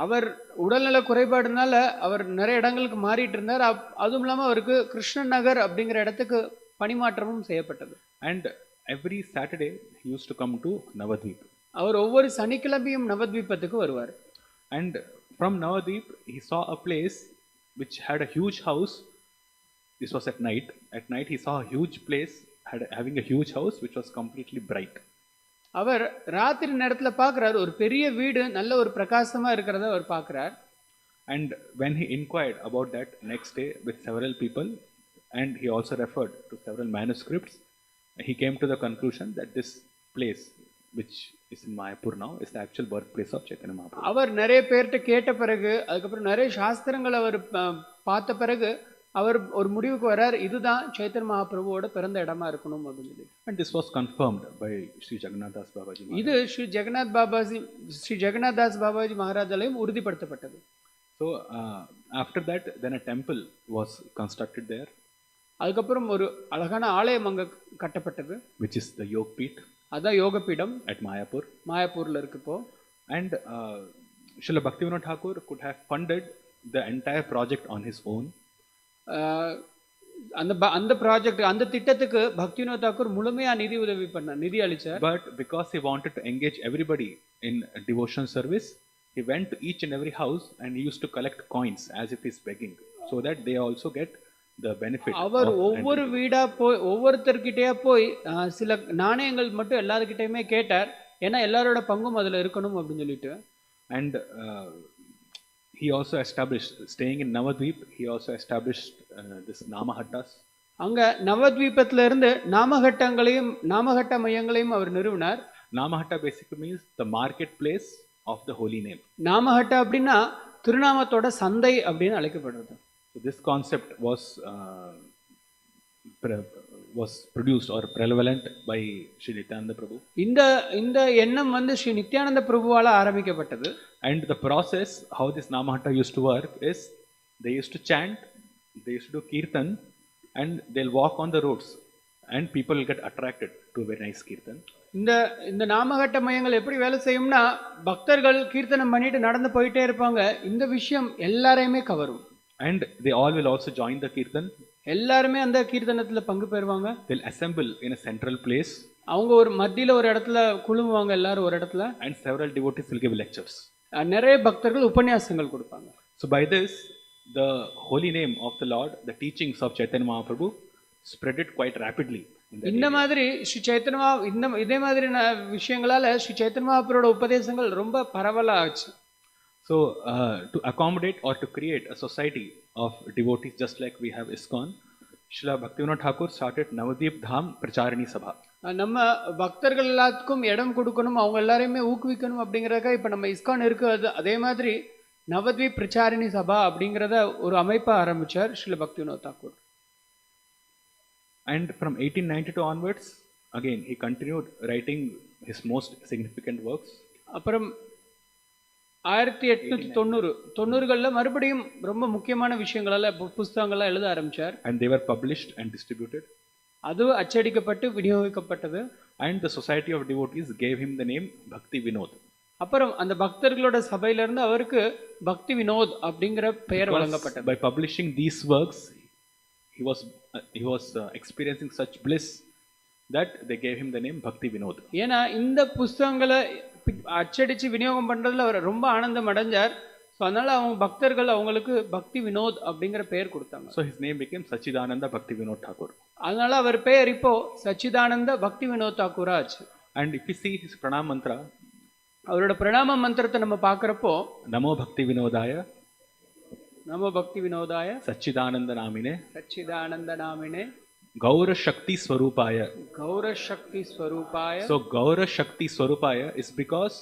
அவர் உடல்நல குறைபாடுனால அவர் நிறைய இடங்களுக்கு மாறிட்டு இருந்தார். அதுவும் இல்லாமல் அவருக்கு கிருஷ்ண நகர் அப்படிங்கிற இடத்துக்கு பணிமாற்றமும் செய்யப்பட்டது. And every Saturday he used to come to Navadvip. அவர் ஒவ்வொரு சனிக்கிழமையும் நவத்வீபத்துக்கு வருவார். And from Navadvip he saw a place which had a huge house. This was at night. At night he saw a huge place having a huge house which was completely bright. அவர் ராத்திரி நேரத்தில் பார்க்குறார், ஒரு பெரிய வீடு நல்ல ஒரு பிரகாசமாக இருக்கிறத அவர் பார்க்குறார். And when he inquired about that next day with several people, and he also referred to several manuscripts, he came to the conclusion that this place, which is in Mayapur now, is the actual birthplace of Chaitanya Mahaprabhu. அவர் நிறைய பேர்கிட்ட கேட்ட பிறகு, அதுக்கப்புறம் நிறைய சாஸ்திரங்கள் அவர் பார்த்த பிறகு அவர் ஒரு முடிவுக்கு வரார், இதுதான் சைத்தன்ய மகாபிரபுவோட பிறந்த இடமா இருக்கணும் அப்படின்னு சொல்லி. And this was confirmed by Sri Jagannath Das Babaji. இது Sri Jagannath Das Babaji மகாராஜாலையும் உறுதிப்படுத்தப்பட்டது. So after that, then a temple was constructed there. அதுக்கப்புறம் ஒரு அழகான ஆலயம் அங்க கட்டப்பட்டது, which is the Yogpeeth. அதான் யோகபீடம் at Mayapur. மாயாப்பூர்ல இருக்கு இப்போ. And Srila Bhaktivinoda Thakur could have funded the entire project on his own. அந்த ப்ராஜெக்ட், அந்த திட்டத்துக்கு பக்திவினோத் தாக்கூர் முழுமையா நிதி அளிச்சார். But because he wanted to engage everybody in devotion service, he went to each and every house and he used to collect coins as if he's begging, so that they also get the benefit. அவர் ஒவ்வொரு வீடா போய் ஒவ்வொருத்தர்கிட்டயா போய் சில நாணயங்கள் மட்டும் எல்லார்கிட்டயுமே கேட்டார், ஏன்னா எல்லாரோட பங்கும் அதுல இருக்கணும் அப்படின்னு சொல்லிட்டு. And he also established, staying in Navadvip, he also established this Namahattas. அங்க நவத்வீபத்துல இருந்து நாமகட்ட மையங்களையும் அவர் நிறுவினார். Namahatta basically means the marketplace of the holy name. நாமகட்ட அப்படின்னா திருநாமத்தோட சந்தை அப்படின்னு அழைக்கப்படுறது. So this concept was produced or prevalent by Sri Nityananda Prabhu. இந்த எண்ணம் வந்து ஸ்ரீ நித்யானந்த பிரபுவால ஆரம்பிக்கப்பட்டது. And the process how this Namahatta used to work is they used to chant, they used to do kirtan, and they'll walk on the roads and people will get attracted to a very nice kirtan. இந்த நாமகட்ட மையங்கள் எப்படி வேலை செய்யும்னா, பக்தர்கள் கீர்த்தனம் பண்ணிட்டு நடந்து போயிட்டே இருப்பாங்க. இந்த விஷயம் எல்லாரையுமே கவரும். And they all will also join the kirtan. எல்லாருமே அந்த கீர்த்தனத்துல பங்கு பெறுவாங்க. They'll assemble in a central place. அவங்க ஒரு மத்தியில ஒரு இடத்துல குழுமுவாங்க, எல்லாரும் ஒரு இடத்துல. And several devotees will give lectures. நிறைய பக்தர்கள் உபன்யாசங்கள் கொடுப்பாங்க. So by this, the holy name of the Lord, the teachings of Chaitanya Mahaprabhu spread it quite rapidly. இந்த மாதிரி ஸ்ரீ சைத்தன்யா இதே மாதிரி விஷயங்களால ஸ்ரீ சைத்தன்ய மகாபிரபுவோட உபதேசங்கள் ரொம்ப பரவலா ஆச்சு. So to accommodate or to create a society of devotees just like we have ISKCON, Srila Bhaktivinoda Thakur started Navadvip Dham Pracharini Sabha. நம்ம பக்தர்கள் எல்லாத்துக்கும் இடம் கொடுக்கணும், அவங்க எல்லாரையுமே ஊக்குவிக்கணும் அப்படிங்கறதுக்காக இப்ப நம்ம ISKCON இருக்கு. அதே மாதிரி நவத்வீப் பிரச்சாரிணி சபா அப்படிங்கறத ஒரு அமைப்பை ஆரம்பிச்சார் Srila Bhaktivinod Thakur. And from 1892 onwards, again he continued writing his most significant works. அப்புறம் 1890 மறுபடியும் ரொம்ப முக்கியமான விஷயங்களால புத்தகங்கள்லாம் எழுத ஆரம்பிச்சார். And they were published and distributed. அது அச்சடிக்கப்பட்டு விநியோகிக்கப்பட்டது. And the society of devotees gave him the name Bhaktivinoda. அப்புறம் அந்த பக்தர்களோட சபையில இருந்து அவருக்கு பக்தி வினோத் அப்படிங்கிற பெயர் வழங்கப்பட்டது. By publishing these works, he was experiencing such bliss that they gave him the name Bhaktivinoda. ஏனா இந்த புத்தகங்களை அச்சடிச்சு விநியோகம் பண்றதுல அவர் ரொம்ப ஆனந்தம் அடைஞ்சார். ஸோ அதனால அவங்க பக்தர்கள் அவங்களுக்கு பக்தி வினோத் அப்படிங்கிற பெயர் கொடுத்தாங்க. So his name became Sachidananda Bhaktivinoda Thakur. அதனால அவர் பெயர் இப்போ சச்சிதானந்த பக்தி வினோத் தாக்கூரா ஆச்சு. And if you see his pranam mantra, அவரோட பிரணாம மந்திரத்தை நம்ம பார்க்குறப்போ Namo Bhaktivinodaya நமோ பக்தி வினோதாய Sachidananda Namine Sachchidananda நாமினே Gaura Shakti Swarupaya. Gaura Sakthi ஸ்வரூபாய. So Gaura Shakti Swarupaya is because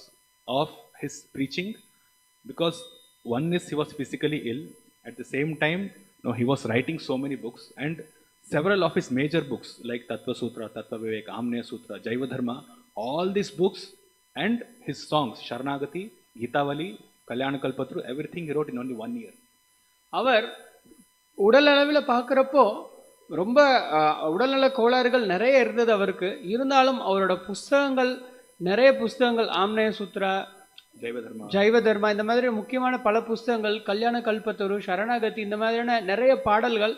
of his preaching, because one is he was physically ill, at the same time he was writing so many books, and several of his major books like Tattva Sutra, Tattva Vivek, Amneya Sutra, Jaiva Dharma, all these books and his songs Sharanagati, Gitavali, Kalyana Kalpatru, everything he wrote in only 1 year. அவர் உடல் அளவில் பார்க்குறப்போ ரொம்ப உடல்நல கோளாறுகள் நிறைய இருந்தது அவருக்கு. இருந்தாலும் அவரோட புஸ்தகங்கள் நிறைய புஸ்தகங்கள் ஆம்னேய சூத்ரா, ஜைவ தர்மா, இந்த மாதிரி முக்கியமான பல புஸ்தகங்கள், கல்யாண கல்பத்தரு, சரணாகதி, இந்த மாதிரியான நிறைய பாடல்கள்,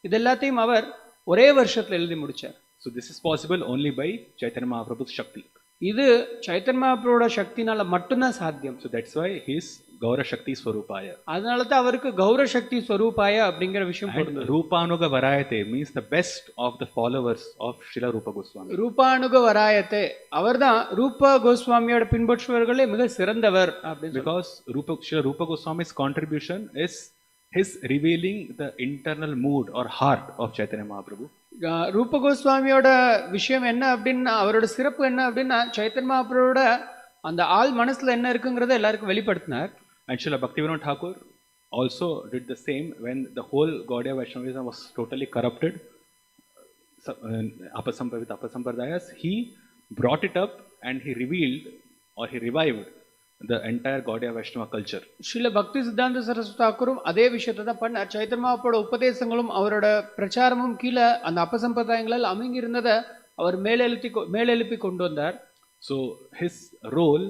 இது எல்லாத்தையும் அவர் ஒரே வருஷத்துல எழுதி முடிச்சார். So this is possible only by Chaitanya Mahaprabhu's Shakti. இது சைத்தன்ய மகாபிரபுவோட சக்தினால மட்டும்தான் சாத்தியம். So that's why he is Gaura Shakti Swarupaya. அதனால தான் அவருக்கு கௌர சக்தி ஸ்வரூபாய அப்படிங்கிற விஷயம் பொருந்தது. Rupanuga Varayate means the best of the followers of Srila Rupa Goswami. ரூபானுக வராயத்தை, அவர்தான் ரூபா கோஸ்வாமியோட பின்பற்றுபவர்களே மிக சிறந்தவர் அப்படின்னு. Because Srila Rupa Goswami's contribution is his revealing the internal mood or heart of Chaitanya Mahaprabhu. ரூப கோஸ்வாமியோட விஷயம் என்ன அப்படின்னா, அவரோட சிறப்பு என்ன அப்படின்னா, சைத்தன்ய மகாபிரபுவோட அந்த ஆள் மனசுல என்ன இருக்குங்கிறத எல்லாருக்கும் வெளிப்படுத்தினார். And Srila Bhaktivinoda Thakur also did the same when the whole Gaudiya Vaishnavism was totally corrupted, Apasampardayas. He brought it up and he revealed or he revived the entire Gaudiya Vaishnava culture. Srila பக்தி சித்தாந்த சரஸ்வதி தாக்கூரும் அதே விஷயத்தை தான் பண்ணார். சைத்தன்ய மகாபிரபுவோட உபதேசங்களும் அவரோட பிரச்சாரமும் கீழே அந்த அப்பசம்பிரதாயங்களால் அமைங்கி இருந்ததை அவர் மேலெழுப்பி கொண்டு வந்தார். So his role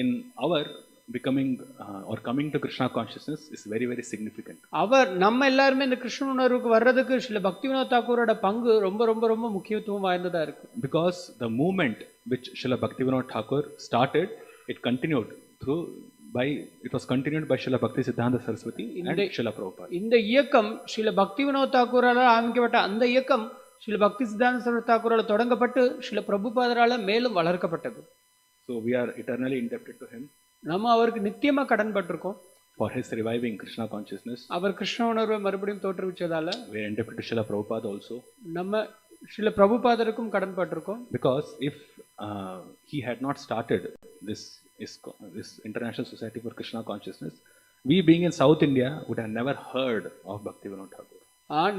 in our becoming or coming to Krishna consciousness is very, very significant. அவர் நம்ம எல்லாருமே இந்த கிருஷ்ண உணர்வுக்கு வர்றதுக்கு ஸ்ரீல பக்திவினோத தாக்கூரோட பங்கு ரொம்ப ரொம்ப ரொம்ப முக்கியத்துவம் வாய்ந்ததா இருக்கு. Because the movement which Srila Bhaktivinoda Thakur started, it continued it was continued by Srila Bhakti Siddhanta Saraswati and Srila Prabhupada. இந்த இயக்கம் ஸ்ரீல பக்திவினோத தாக்கூரால ஆரம்பிக்கப்பட்ட அந்த இயக்கம் ஸ்ரீல பக்தி சித்தாந்த சரஸ்வதி தாக்கூரால தொடங்கப்பட்டு ஸ்ரீல பிரபுபாதரால மேலும் வளர்க்கப்பட்டது. So we are eternally indebted to him. நம்ம அவருக்கு நித்தியமா கடன் பட்டிருக்கோம். For his reviving Krishna consciousness. அவர் கிருஷ்ண உணர்வை மறுபடியும் தோற்றுவிச்சதால we are indebted to Srila Prabhupada also. நம்ம ஸ்ரீல பிரபுபாதருக்கும் கடன் பட்டிருக்கோம். Because if he had not started this International Society for Krishna Consciousness, we being in South India would have never heard of Bhaktivinoda Thakur.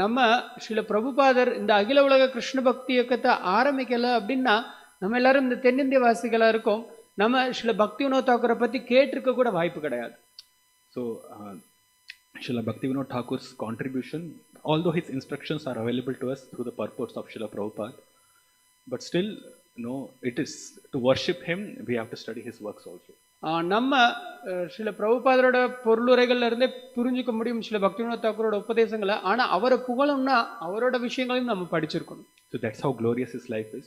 நம்ம ஸ்ரீல பிரபுபாதர் இந்த அகில உலக கிருஷ்ண பக்தி இயக்கத்தை ஆரம்பிக்கல அப்படின்னா நம்ம எல்லாரும் இந்த தென்னிந்திய வாசிகளா இருக்கோம், நம்ம ஸ்ரீல பக்திவினோத தாக்கூரை பத்தி கேட்டிருக்க கூட வாய்ப்பு கிடையாது. So Srila Bhaktivinoda Thakur's contribution, although his instructions are available to us through the purports of Srila Prabhupada, but still it is to worship him we have to study his works also. நம்ம ஸ்ரீல பிரபுபாதரோட பொருளுரைகள்ல இருந்தே புரிஞ்சுக்க முடியும் ஸ்ரீல பக்திவினோத தாக்கூரோட உபதேசங்களை. ஆனா அவரை புகழும்னா அவரோட விஷயங்களையும் நம்ம படிச்சிருக்கணும். So that's how glorious his life is.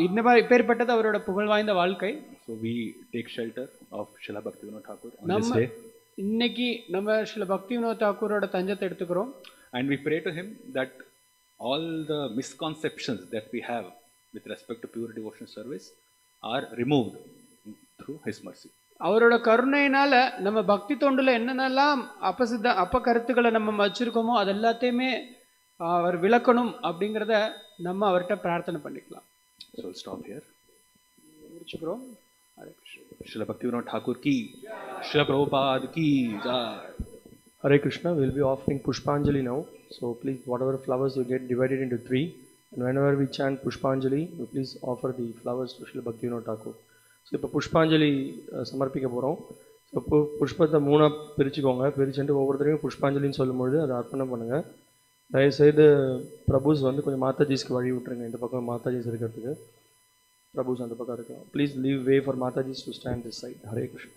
இந்த மாதிரி பேர்பட்டது அவரோட புகழ் வாய்ந்த வாழ்க்கை. So we take shelter of Srila Bhaktivinoda Thakur on this day. இன்னைக்கு நம்ம ஸ்ரீல பக்திவினோத தாக்கூரோட தஞ்சத்தை எடுத்துக்கிறோம். And we pray to him that all the misconceptions that we have with respect to pure devotional service are removed through his mercy. அவரோட கருணையினால நம்ம பக்தி தொண்டுல என்னென்னலாம் அப்ப கருத்துக்களை நம்ம வச்சிருக்கோமோ அது எல்லாத்தையுமே அவர் விளக்கணும் அப்படிங்கிறத நம்ம அவர்கிட்ட பிரார்த்தனை பண்ணிக்கலாம். So we'll stop here. முடிச்சுக்கிறோம். Srila Bhaktivinoda Thakur ki, Srila Prabhupada ki jai. Hare Krishna, we'll be offering Pushpanjali now. So please, whatever flowers you get, divided into 3. And whenever we chant Pushpanjali, you please offer the flowers to Srila Bhaktivinoda Thakur. So இப்போ புஷ்பாஞ்சலி சமர்ப்பிக்க போகிறோம். So புஷ்பத்தை 3 பிரிச்சுக்கோங்க. பிரிச்சுட்டு ஒவ்வொருத்தரையும் புஷ்பாஞ்சலின்னு சொல்லும்பொழுது அதை அர்ப்பணம் பண்ணுங்கள். தயவுசெய்து பிரபுஸ் கொஞ்சம் மாதாஜிஸ்க்கு வழி விட்டுருங்க. இந்த பக்கம் மாதாஜிஸ் இருக்கிறதுக்கு பிரபுஸ் அந்த பக்கம் இருக்கலாம். Please leave way for matajis to stand this side. Hare Krishna.